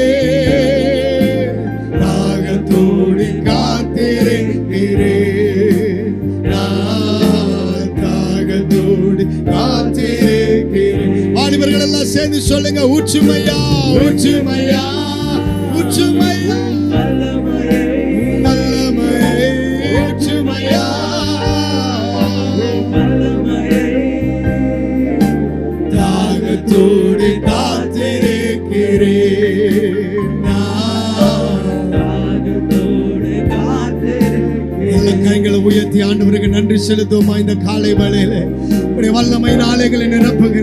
தாகத்தோடு காத்திருக்கிறேன், நான் தாகத்தோடு காத்திருக்கிறேன். வாலிபர்கள் எல்லாம் சேர்ந்து சொல்லுங்க. ஊற்றுமையா ஊற்றுமையா ஊற்றுமையா வல்லமையே ஊற்றுமையா தாகத்தோடு காத்திருக்கிறேன், நான் தாகத்தோடு காத்திருக்கிறேன். கைகளை உயர்த்தி ஆண்டவருக்கு நன்றி செலுத்துவோமா? இந்த காலை வேளையில உங்களுடைய வல்லமை நாளைகளை நிரப்புங்க,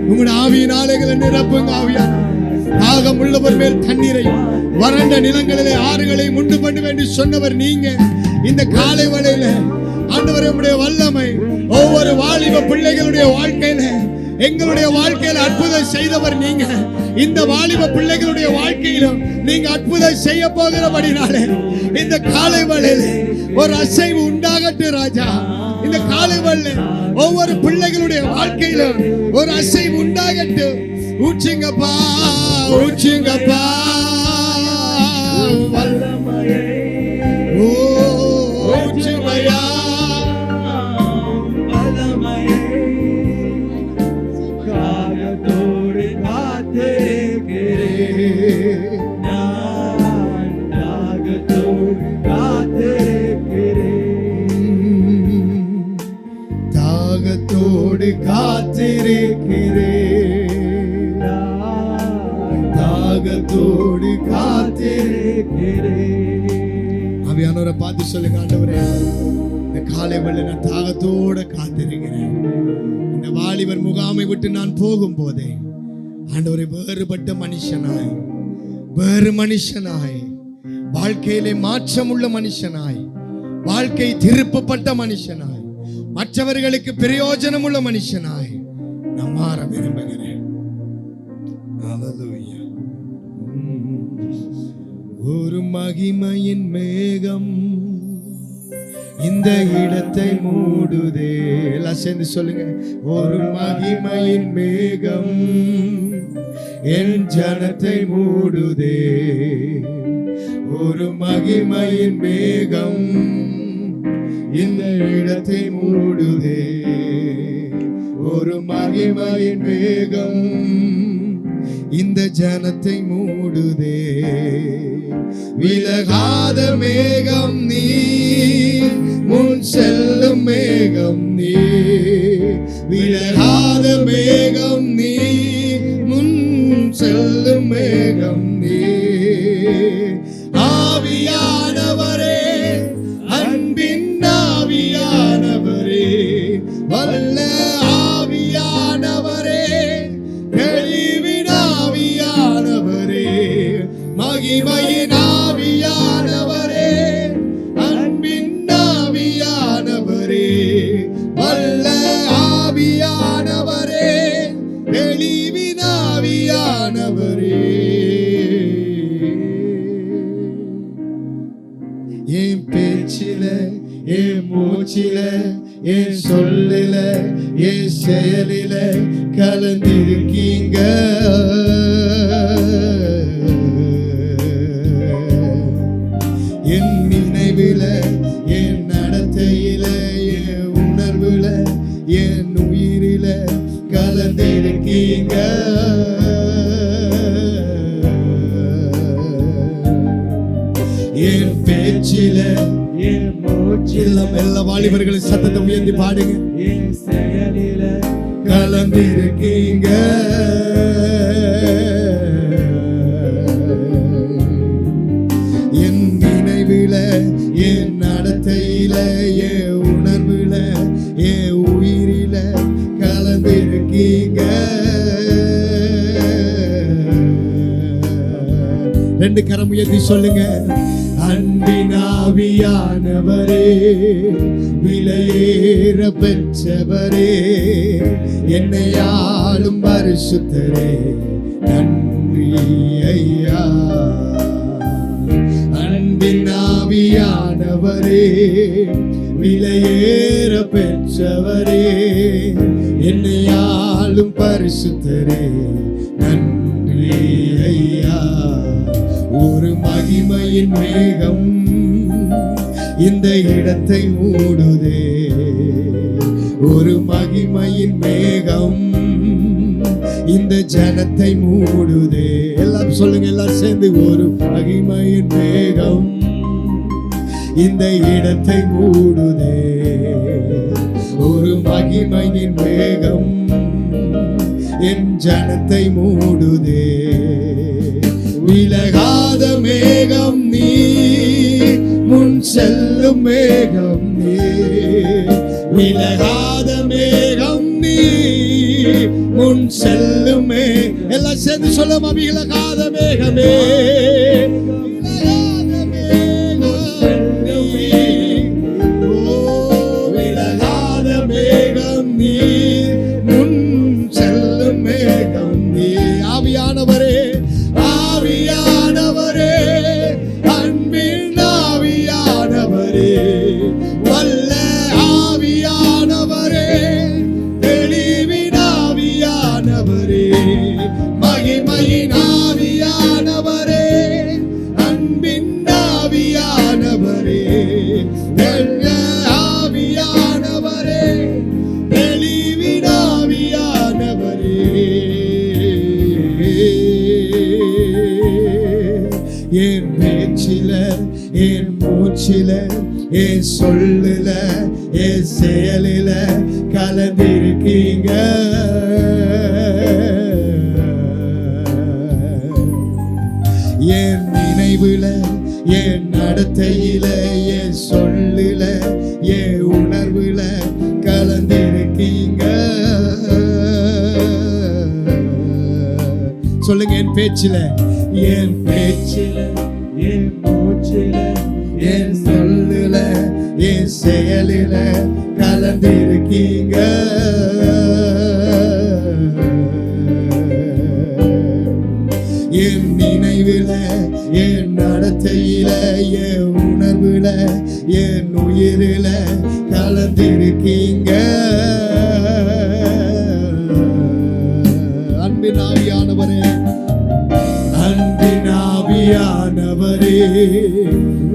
உங்களுடைய ஆவியின் ஆலைகளை நிரப்புங்க. ஆவியா தாகம் உள்ளவர் மேல் தண்ணீரை, வறண்ட நிலங்களிலே ஆறுகளை உண்டு பண்ணுவேன் என்று சொன்னவர் நீங்க. இந்த காலை வேளையில ஆண்டவரே உம்முடைய வல்லமை ஒவ்வொரு வாலிப பிள்ளைகளுடைய வாழ்க்கையில, எங்களுடைய வாழ்க்கையில அற்புதம் செய்தவர் நீங்க. இந்த வாலிப பிள்ளைகளுடைய வாழ்க்கையிலும் நீங்க அற்புதம் செய்ய போகிறபடினாலே இந்த காலை வேளையில ஒரு அசைவு உண்டாகட்டும் ராஜா. இந்த காலை வேளையில ஒவ்வொரு பிள்ளைகளுடைய வாழ்க்கையிலும் ஒரு அசைவு உண்டாகட்டும். ஊற்றுங்கப்பா ஊற்றுங்கப்பா வல்லமையே, ஓ ஊற்றுமையா வல்லமையே, தாகத்தோடு காத்திருக்கிறேன், நான் தாகத்தோடு காத்திருக்கிறேன், தாகத்தோடு காத்திருக்கிறேன், தாகத்தோடு காத்திருக்கிறேன். ஆவியானவரை பார்த்து சொல்லுங்க. ஆண்டவரே இந்த காலை வேளை நான் தாகத்தோடு காத்திருக்கிறேன். இந்த வாலிபர் முகாமை விட்டு நான் போகும் போதே ஆண்டவரை வேறுபட்ட மனுஷனாய், வேறு மனுஷனாய், வாழ்க்கையிலே மாற்றமுள்ள மனுஷனாய், வாழ்க்கை திருப்பப்பட்ட மனுஷனாய், மற்றவர்களுக்கு பிரயோஜனம் உள்ள மனுஷனாய் நான் மாற விரும்புகிறேன். ஹல்லேலூயா. ஒரு மகிமையின் மேகம் இந்த இடத்தை மூடுதே. எல்லாம் சேர்ந்து சொல்லுங்க. ஒரு மகிமையின் மேகம் என் ஜனத்தை மூடுதே, ஒரு மகிமையின் மேகம் இந்த இடத்தை மூடுதே, ஒரு மகிமையின் மேகம் இந்த ஜனத்தை மூடுதே. விலகாத மேகம் நீ, முன் செல்லும் மேகம் நீ, விலகாத மேகம் நீ, முன் செல்லும் மேகம் நீ. ஆவியானவரே, அன்பின் ஆவியானவரே, வல்ல ஆவியானவரே, தெளிவின் ஆவியானவரே, மகிமையின் ஆவியானவரே, அன்பின் ஆவியானவரே, வல்ல ஆவியானவரே, தெளிவின் ஆவியானவரே, என் பேச்சில, என் மூச்சில, என் சொல்லில, என் செயலில கலந்திருக்கீங்க. என் நினைவில, என் நடத்தையில, என் உணர்வுல, என் உயிரில கலந்திருக்கீங்க. என் பேச்சில, என் மூச்சில, எல்லா வாலிபர்களின் சத்தத்தை உயர்த்தி பாடுங்க. என் செயலில கலந்திருக்கீங்க. என் நினைவில, என் நடத்தையில, என் உணர்வுல, என் உயிரில கலந்திருக்கீங்க. ரெண்டு கரம் உயர்த்தி சொல்லுங்க. அன்பின் ஆவியானவரே, விலையேற பெற்றவரே, என்னை ஆளும் பரிசுத்தரே, நன்றி ஐயா. அன்பின் ஆவியானவரே, விலையேற பெற்றவரே, என்னை ஆளும் பரிசுத்தரே, நன்றி ஐயா. ஒரு மகிமையின் மேகம் இந்த இடத்தை மூடுதே, ஒரு மகிமையின் மேகம் இந்த ஜனத்தை மூடுதே. எல்லாம் சொல்லுங்க, எல்லாம் சேர்ந்து. ஒரு மகிமையின் மேகம் இந்த இடத்தை மூடுதே, ஒரு மகிமையின் மேகம் என் ஜனத்தை மூடுதே. விலகாத மேகம் நீ, முன் செல்லும் மேகம் நீ, விலகாத மேகம் நீ, முன் செல்லும் மேகம். எல்லாம் சேர்ந்து சொல்லுமா, விலகாத மேகமே, விலகாத மேகம் நீ, ஓ விலகாத மேகம் நீ, முன் செல்லும் மேகம் நீ. ஆவியானவரே, ஆவியானவரே, அன்பின் ஆவியானவரே, வல்ல ஆவியானவரே, தெளிவின் ஆவியானவரே, மகிமையின் ஆவியானவரே, அன்பின் ஆவியானவரே, வல்ல ஆவியானவரே, தெளிவின் ஆவியானவரே. என் பேச்சில, என் மூச்சில, என் சொல்லுல, என் செயலில கலந்திருக்கீங்க. என் நினைவுல, என் நடத்தையில, என் சொல்லுல, என் உணர்வுல கலந்திருக்கீங்க. சொல்லுங்க. என் பேச்சில, என் பேச்சில, என் மூச்சில, என் சொல்லுல, என் செயலில கலந்திருக்கீங்க. என் நினைவில, என் நடத்தையில, என் உணர்வுல, என் உயிரில கலந்திருக்கீங்க. அன்பின் ஆவியானவரே, அன்பின் ஆவியானவரே,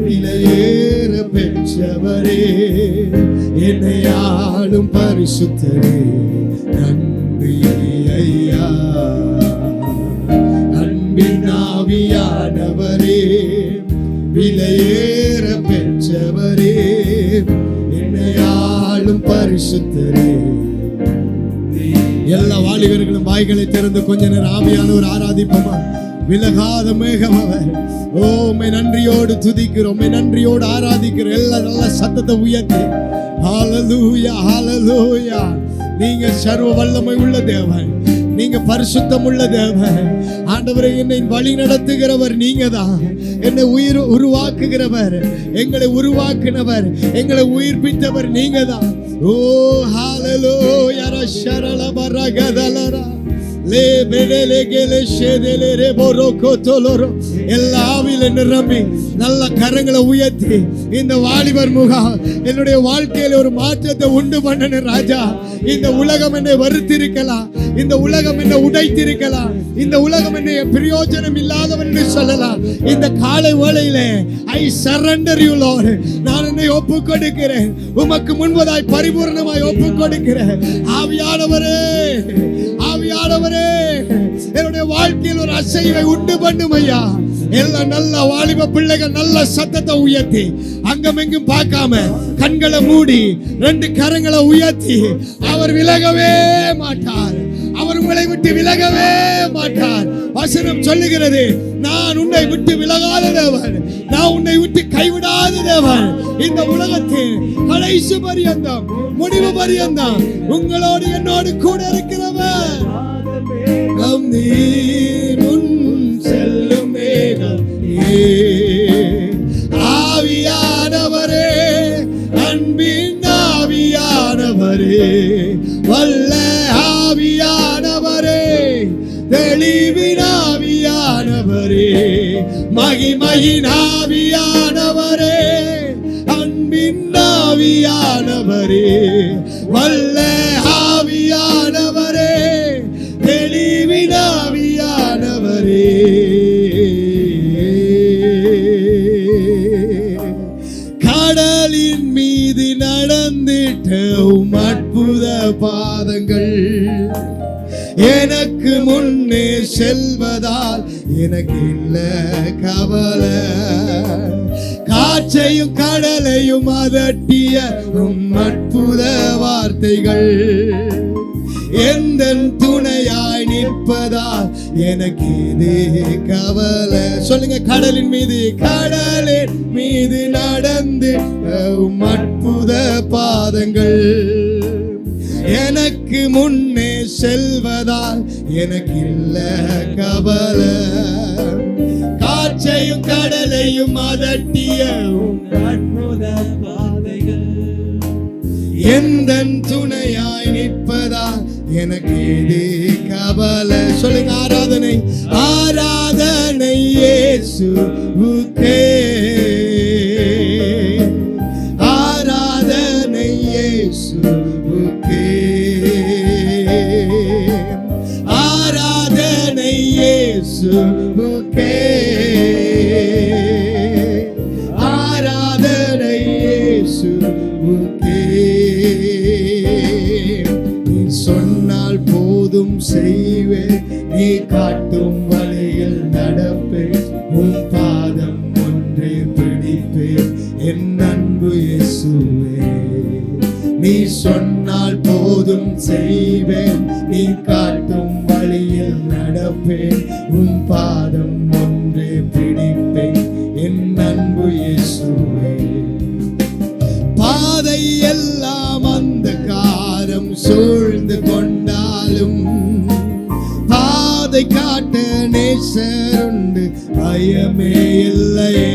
விலையேற பெற்றவரே, என்னை ஆளும் பரிசுத்தரே, நன்றி ஐயா. அன்பின் ஆவியானவரே, விலையேற பெற்றவரே, என்னை ஆளும் பரிசுத்தரே. எல்லா வாலிபர்களும் வாய்களை திறந்து கொஞ்ச நேரம் ஆவியானவர் ஆராதிப்போமா. விலகாத மேகம் அவர். ஓ உம்மை நன்றியோடு துதிக்கிறோம், உம்மை நன்றியோடு ஆராதிக்கிறோம். எல்லா நல்ல சத்தத்தை உயர்த்தி ஹல்லேலூயா ஹல்லேலூயா. நீங்க சர்வ வல்லமை உள்ள தேவன், நீங்க பரிசுத்தமுள்ள தேவன். ஆண்டவரே, என்னை வழி நடத்துகிறவர் நீங்க தான். என்னை உருவாக்குகிறவர், எங்களை உருவாக்கினவர், எங்களை உயிர்ப்பித்தவர் நீங்க தான். ஓ ஹalleluya ரஷரல பரகதலரா லே பெடலே கெலே ஷெதலே ரே போரோகோதோலரோ எல்லாவில நிரம்பி நல்ல கரங்களை உயர்த்தி இந்த வாலிபர் முகாம் என்னுடைய வாழ்க்கையில ஒரு மாற்றத்தை உண்டு பண்ணன ராஜா. இந்த உலகம் என்னை வெறுத்திருக்கலாம், இந்த உலகம் என்னை உடைத்திருக்கலாம், இந்த உலகம் என்னை பிரயோஜனம் இல்லாதவன் என்று சொல்லலாம். இந்த காலை வேளையில ஐ சரண்டர் யூ லார்ட். நான் என்னை ஒப்பு கொடுக்கிறேன், உமக்கு முன்பதாய் பரிபூர்ணமாய் ஒப்பு கொடுக்கிறேன். ஆவியானவரே, ஆவியானவரே, என்னுடைய வாழ்க்கையில் ஒரு அசைவை உண்டு பண்ணும் ஐயா. எல்லா நல்ல வாலிப பிள்ளைகள் நல்ல சத்தத்தை உயர்த்தி அங்கும் எங்கும் பார்க்காம கண்களை மூடி 2 கரங்களை உயர்த்தி, அவர் விலகவே மாட்டார், அவர் உங்களை விட்டு விலகவே மாட்டார். வசனம் சொல்லுகிறது, நான் உன்னை விட்டு விலகாத தேவன், நான் உன்னை விட்டு கைவிடாத தேவன். இந்த உலகத்தில் கடைசி பரியந்தம், முடிவு பரியந்தம் உங்களோடு என்னோடு கூட இருக்கிறவர். செல்லும் மேகம் ஆவியானவரே, அன்பின் ஆவியானவரே, வல்ல ஆவியானவரே, தெளிவின் ஆவியானவரே, மகிமையின் ஆவியானவரே, அன்பின் ஆவியானவரே, வல்ல ஆவியானவரே, தெளிவின் ஆவியானவரே. கடலின் மீது நடந்திட்ட அற்புத பாதங்கள் எனக்கு முன்னே செல்வதால் எனக்கு இல்ல கவலை. காற்றையும் கடலையும் அதட்டிய அற்புத வார்த்தைகள் எந்த துணையாய் நிற்பதால் எனக்கு இது கவலை. சொல்லுங்க, கடலின் மீது நடந்து அற்புத பாதங்கள் எனக்கு முன்னே செல்வதால் எனக்கு இல்ல கவலை. காற்றையும் கடலையும் அதட்டிய அற்புத பாதைகள் எந்த துணையாய் நிற்பதால் எனக்கு இது கவலை. சொல்லுங்க, ஆராதனை, ஆராதனை இயேசுவுக்கே, ஆராதனை இயேசுவுக்கே, ஆராதனை இயேசுவுக்கே, ஆராதனை இயேசுவுக்கே. நீ சொன்னால் போதும் செய்வேன், நீ காட்டும் வழியில் நடப்பேன், உன் பாதம் ஒன்றே பிடிப்பேன் என் அன்பு இயேசுவே. நீ சொன்னால் போதும் செய்வேன், நீ காட்டும் வழியில் நடப்பேன், உன் பாதம் ஒன்றே பிடிப்பேன் என் அன்பு இயேசுவே. பாதை எல்லாம் அந்த காரம் சூழ்ந்து கொண்டாலும் பாதை காட்ட நேசருண்டு, பயமே இல்லையே.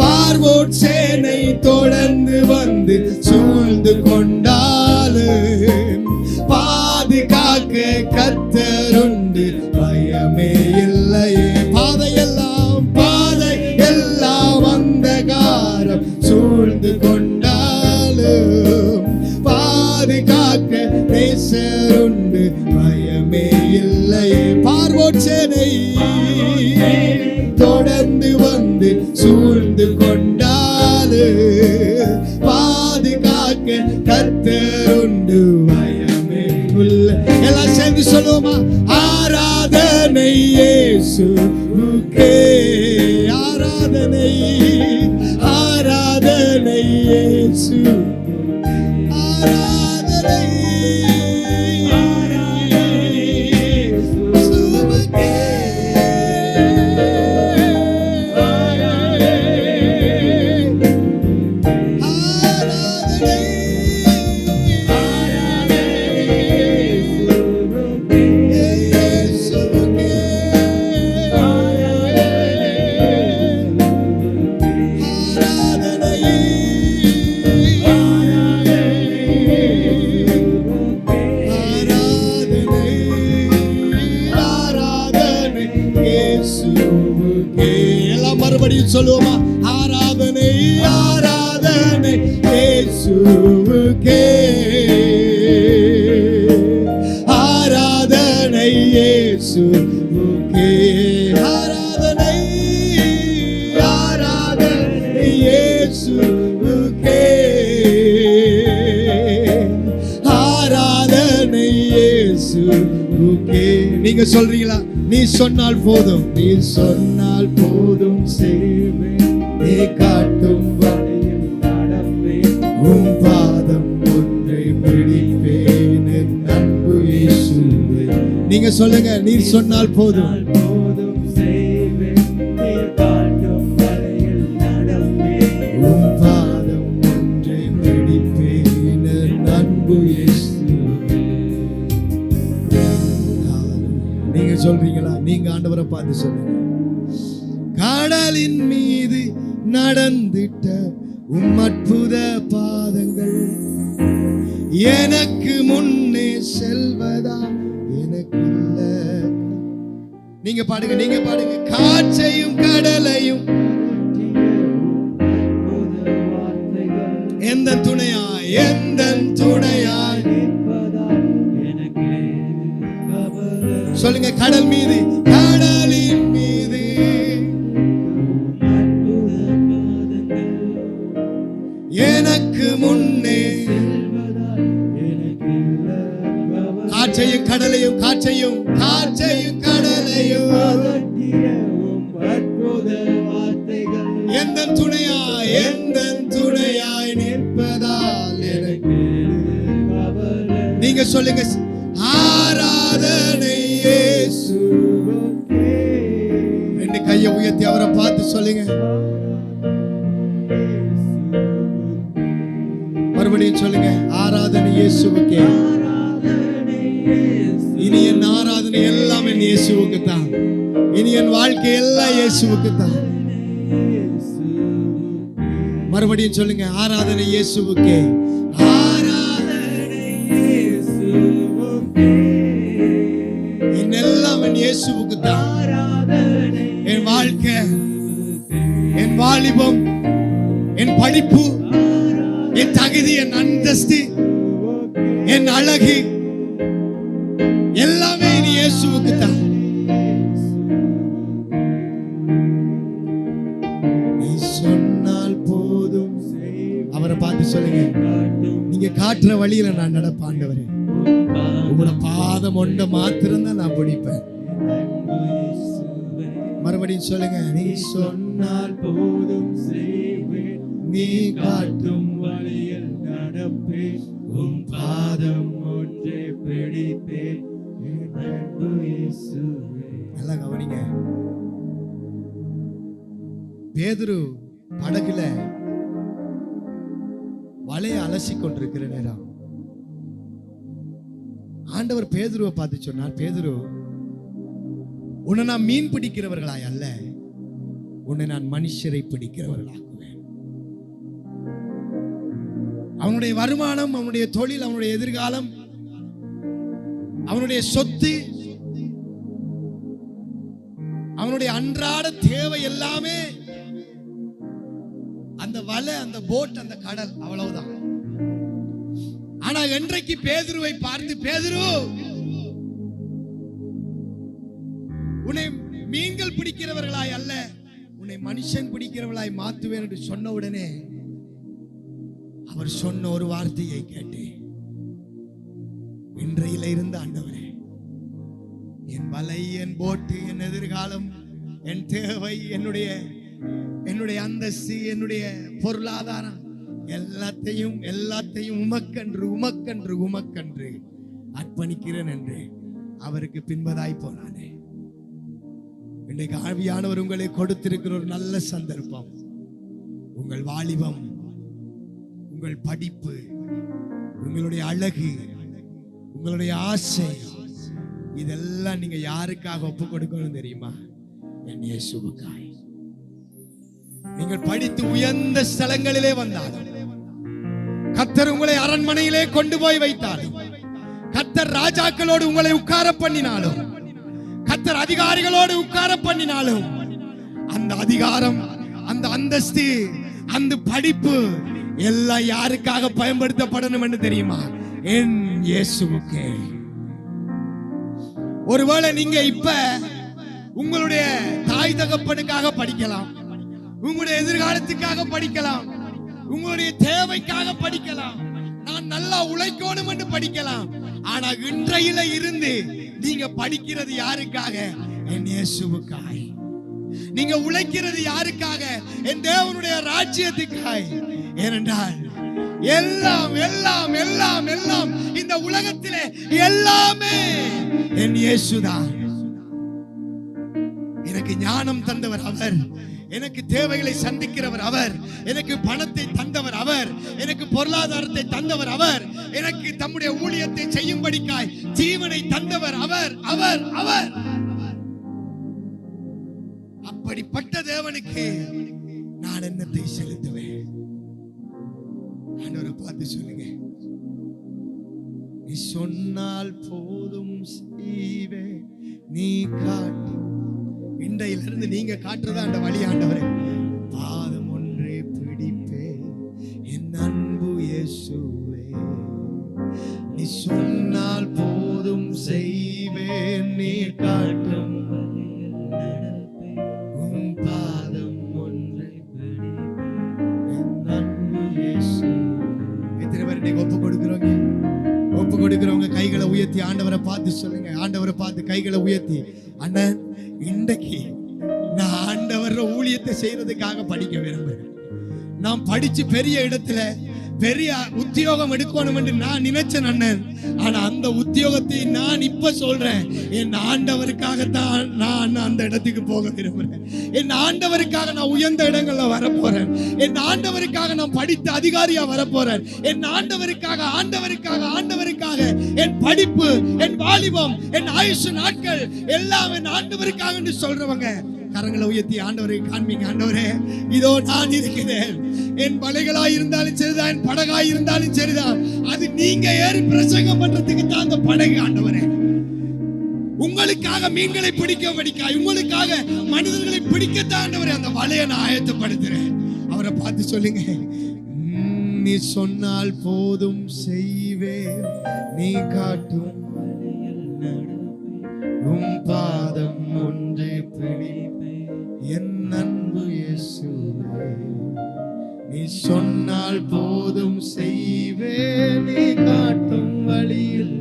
பார்வோட் சேனை தொடர்ந்து வந்து சூழ்ந்து கொண்டாலும் பாதுகாக்க கர்த்தருண்டு, பயமே இல்லையே. பாதை எல்லாம் அந்தகாரம் சூழ்ந்து கொண்டாலும் பாதுகாக்க நேசருண்டு, பயமே இல்லையே. பார்வோட் சேனை தொடர்ந்து வந்து சூழ்ந்து கொண்டாலு பாதுகாக்க கர்த்தருண்டு, பயமே இல்லை. எல்லாம் சேர்ந்து சொல்லுவோமா? ஆராதனை இயேசுவுக்கே, ஆராதனை, ஆராதனை இயேசு, ஆராதனை சொல்லுவோமா? ஆராதனை ஆராதனை இயேசுவுக்கே, ஆராதனை இயேசுவுக்கே, ஆராதனை ஆராதனை இயேசுவுக்கே, ஆராதனை இயேசுவுக்கே. நீங்க சொல்றீங்களா? நீ சொன்னால் போதும், நீ சொன்னால் போதும் செய்வேன், நீ காட்டும் வழியில் நடப்பேன், உம் பாதம் ஒன்றை பிடிப்பேன், என் அன்பு இயேசுவே. நீங்க சொல்லுங்க, நீ சொன்னால் போதும், போதும் செய்வேன், நீ காட்டும் வழியில் நடப்பேன், உம் பாதம் ஒன்றை பிடிப்பேன், என் அன்பு இயேசுவே. நீங்க சொல்றீங்களா? நீங்க ஆண்டவரை பார்த்து சொல்லுங்க. கடலின் மீது நடந்திட்ட உம் அற்புத பாதங்கள் எனக்கு முன்னே செல்வதா எனக்கு இல்ல. நீங்க பாடுங்க, நீங்க பாடுங்க. காற்றையும் கடலையும் அற்புத வார்த்தைகள் எந்த துணையாய், எந்த துணையாய். நிற்பதால் எனக்கு கவலை. சொல்லுங்க, கடல் மீது, கடலின் மீது அற்புத பாதங்கள் எனக்கு முன்னே. செல்வதால் எனக்கு கவலை. காற்றையும் கடலையும், காற்றையும் காற்றையும் கடலையும் அதட்டிய உம் அற்புத வார்த்தைகள் எந்த துணையாய், எந்த துணையாய் நிற்பதால் எனக்கு. கவலை. நீங்க சொல்லுங்க, ஆராதனை இயேசுவுக்கே. ரெண்டு கையை உயர்த்தி அவரை பார்த்து சொல்லுங்க. மறுபடியும் சொல்லுங்க, ஆராதனை இயேசுவுக்கே. இனி என் ஆராதனை எல்லாம் என் இயேசுவுக்கு தான். இனி என் வாழ்க்கை எல்லாம் இயேசுவுக்கு தான். மறுபடியும் சொல்லுங்க, ஆராதனை இயேசுவுக்கே, ஆராதனை இயேசுவுக்கே. எல்லாம் என் இயேசுவுக்கு தான். என் வாழ்க்கை, என் வாலிபம், என் படிப்பு, என் தகுதி, என் அந்தஸ்து, என் அழகு எல்லாமே இனி இயேசுவுக்கு தான். நீ சொன்னால் போதும். அவரை பார்த்து சொல்லுங்க, நீங்க காட்டுற வழியில நான் நடப்பேன் ஆண்டவரே. உங்களோட பாதம் ஒன்றை மாத்திரம் தான் நான் பிடிப்பேன். மறுபடியும் சொல்லுங்க, நீ சொன்னால் போதும் செய்வேன், நீ காட்டும் வழியில் நடப்பேன், உம் பாதம் ஒன்றை பிடிப்பேன், என் அன்பு இயேசுவே. நல்லா கவனிங்க. பேதுரு படகுல வலைய அலசி கொண்டிருக்கிற நேரம் ஆண்டவர் பேதுருவை பார்த்து சொன்னார், பேதுரு, உன்னை நான் மீன் பிடிக்கிறவர்களாய் அல்ல, உன்னை நான் மனுஷரை பிடிக்கிறவர்களாக்குவேன். அவனுடைய வருமானம், அவனுடைய தொழில், அவனுடைய எதிர்காலம், அவனுடைய சொத்து, அவனுடைய அன்றாட தேவை எல்லாமே அந்த வலை, அந்த போட், அந்த கடல், அவ்வளவுதான். ஆனா என்றைக்கு பேதுருவை பார்த்து, பேதுரு, உன்னை மீன்கள் பிடிக்கிறவர்களாய் அல்ல, உன்னை மனுஷன் பிடிக்கிறவர்களாய் மாத்துவேன் என்று சொன்ன உடனே அவர் சொன்ன ஒரு வார்த்தையை கேட்டு, இன்றையில இருந்த ஆண்டவரே, என் வலை, என் போட்டு, என் எதிர்காலம், என் தேவை, என்னுடைய அந்தஸ்து, என்னுடைய பொருளாதாரம் எல்லாத்தையும் உமக்கன்று அர்ப்பணிக்கிறேன் என்று அவருக்கு பின்பதாய் போனானே. இன்றைக்கு ஆவியானவர் உங்களை கொடுத்திருக்கிற ஒரு நல்ல சந்தர்ப்பம். உங்கள் வாலிபம், உங்கள் படிப்பு, உங்களுடைய அழகு, உங்களுடைய ஆசை, இதெல்லாம் நீங்க யாருக்காக ஒப்பு கொடுக்கணும் தெரியுமா? என் இயேசுவுக்காய். நீங்கள் படித்து உயர்ந்த ஸ்தலங்களிலே வந்தாலும், கர்த்தர் உங்களை அரண்மனையிலே கொண்டு போய் வைத்தாலும், கர்த்தர் ராஜாக்களோடு உங்களை உட்கார பண்ணினாலும், கர்த்தர் அதிகாரிகளோடு உட்கார பண்ணினாலும், அந்த அதிகாரம், அந்த அந்தஸ்து, அந்த படிப்பு எல்லாம் யாருக்காக பயன்படுத்தப்படணும் என்று தெரியுமா? என் இயேசுவுக்கு. ஒருவேளை நீங்க இப்ப உங்களுடைய தாய் தகப்பனுக்காக படிக்கலாம், உங்களுடைய எதிர்காலத்துக்காக படிக்கலாம், உங்களுடைய தேவைக்காக படிக்கலாம், நான் நல்லா உழைக்கணும் என்று படிக்கலாம். ஆனா இன்றையில இருந்து நீங்க படிக்கிறது யாருக்காக? என் இயேசுவுக்காக. நீங்க உழைக்கிறது யாருக்காக? என் தேவனுடைய ராஜ்யத்துக்காக. ஏனென்றால் எல்லாம் எல்லாம் எல்லாம் எல்லாம் இந்த உலகத்திலே எல்லாமே என் இயேசுதான். எனக்கு ஞானம் தந்தவர் அவர், எனக்கு தேவைகளை சந்திக்கிறவர் அவர், எனக்கு பணத்தை தந்தவர் அவர், எனக்கு பொருளாதாரத்தை தந்தவர் அவர், எனக்கு தம்முடைய ஊழியத்தை செய்யும்படிக்காய் ஜீவனை தந்தவர் அவர் அவர் அவர். அப்படிப்பட்ட தேவனுக்கு நான் என்னத்தை செலுத்துவேன்? ஆண்டவரை பார்த்து சொல்லுங்க, நீ சொன்னால் போதும் செய்வேன், நீ காட்டு. இன்றையிலிருந்து நீங்க காட்டுறதா அந்த வழி. ஆண்டவரே, பாதம் ஒன்றே பிடிப்பேன், என் அன்பு இயேசுவே. நீ சொன்னால் போதும் செய்வேன், நீ காட்டும் உன் பாதம் ஒன்றே பிடிப்பேன், என் அன்பு இயேசுவே. எத்தனை பேர் நீங்க ஒப்பு கொடுக்கிறோங்க? ஒப்பு கொடுக்கிறவங்க கைகளை உயர்த்தி ஆண்டவரை பார்த்து சொல்லுங்க. ஆண்டவரை பார்த்து கைகளை உயர்த்தி, அண்ணன் இன்றைக்கு நான் ஆண்டவர் ஊழியத்தை செய்யறதுக்காக படிக்க விரும்புறேன். நான் படிச்சு பெரிய இடத்துல பெரிய உத்தியோகம் எடுக்கணும் என்று நான் நினைச்சேன் அண்ணன். ஆனா அந்த உத்தியோகத்தை நான் இப்ப சொல்றேன், என் ஆண்டவருக்காகத்தான் நான் அந்த இடத்துக்கு போக விரும்புறேன். என் ஆண்டவருக்காக நான் உயர்ந்த இடங்கள்ல வரப்போறேன். என் ஆண்டவருக்காக நான் படித்த அதிகாரியா வரப்போறேன். என் ஆண்டவருக்காக ஆண்டவருக்காக ஆண்டவருக்காக என் படிப்பு, என் வாலிபம், என் ஆயுசு நாட்கள் எல்லாம் என் ஆண்டவருக்காக என்று சொல்றவங்க கரங்களை உயர்த்தி ஆண்டவரை காண்பீங்க. ஆண்டவரே, இதோ நான் இருக்கிறேன். என் பலைகளாய் இருந்தாலும் சரிதான், என் படகாய் இருந்தாலும் சரிதான், அது நீங்க ஏறி பிரசங்கம் பண்றதுக்கு தான் அந்த படகு. ஆண்டவரே, உங்களுக்காக மீன்களை பிடிக்க, உங்களுக்காக மனிதர்களை பிடிக்கத்தான் ஆண்டவரே அந்த வலையை நான் ஆயத்தப்படுத்துறேன். அவரை பார்த்து சொல்லுங்க, நீ சொன்னால் போதும் செய்வேன், நீ காட்டும் உம் பாதம் ஒன்றே பிடிப்பேன், என் அன்பு இயேசுவே. நீ சொன்னால் போதும் செய்வேன், நீ காட்டும் வழியில்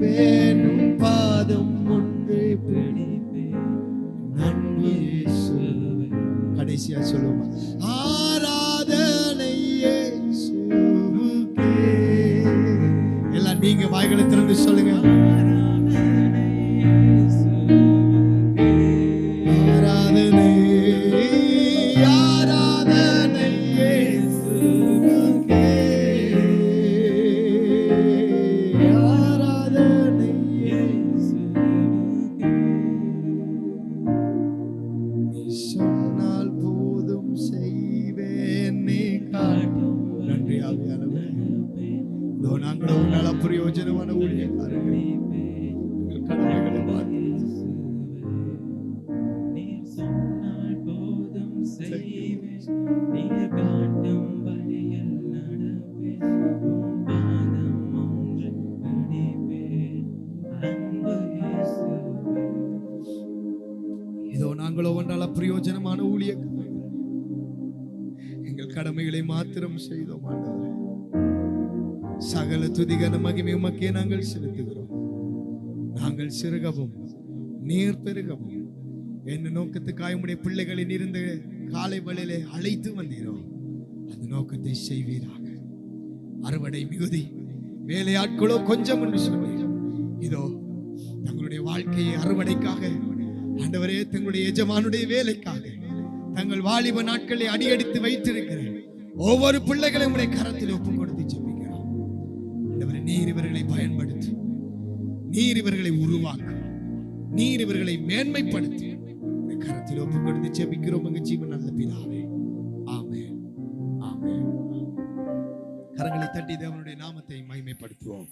பேணும் பாதம் ஒன்றே பிடிப்பேன், அன்பு இயேசுவே. கடைசியா சொல்லுவோம், ஆராதனை இயேசுவுக்கே. எல்லாம் நீங்க வாய்களை திறந்து சொல்லுங்க, பிரயோஜனமான ஊழியக்காரர்கள் கடமைகளை பார்த்து இதோ நாங்களோ ஒன்றால் பிரயோஜனமான ஊழியக்காரர்கள் எங்கள் கடமைகளை மாத்திரம் செய்தோம். ஆண்டவரே, சகல துதிகன மகிமை உமக்கே நாங்கள் செலுத்துகிறோம். நாங்கள் சிறுகவும் நீர் பெருகவும் என்ன நோக்கத்துக்காய் உம்முடைய பிள்ளைகளின் இருந்த காலை வழியிலே அழைத்து வந்தீரோ அந்த நோக்கத்தை செய்வீராக. அறுவடை மிகுதி, வேலையாட்களோ கொஞ்சம் என்று சொன்னீர். இதோ தங்களுடைய வாழ்க்கையை அறுவடைக்காக ஆண்டவரே, தங்களுடைய எஜமானுடைய வேலைக்காக தங்கள் வாலிப நாட்களை அடியெடுத்து வைத்திருக்கிறேன் ஒவ்வொரு பிள்ளைகளையும் உடைய கரத்தில் ஒப்பு கொடுத்து ஜெபிக்கிறோம். ஆண்டவரே, நீர் இவர்களை பயன்படுத்தி, நீர் இவர்களை உருவாக்க, நீர் இவர்களை மேன்மைப்படுத்தி கரத்தில் ஒப்பு கொடுத்து ஜெபிக்கிறோம் எங்கள் ஜீவன் நல்ல பிதாவே. ஆமென், ஆமென். கரங்களை தட்டி தேவனுடைய நாமத்தை மகிமைப்படுத்துவோம்.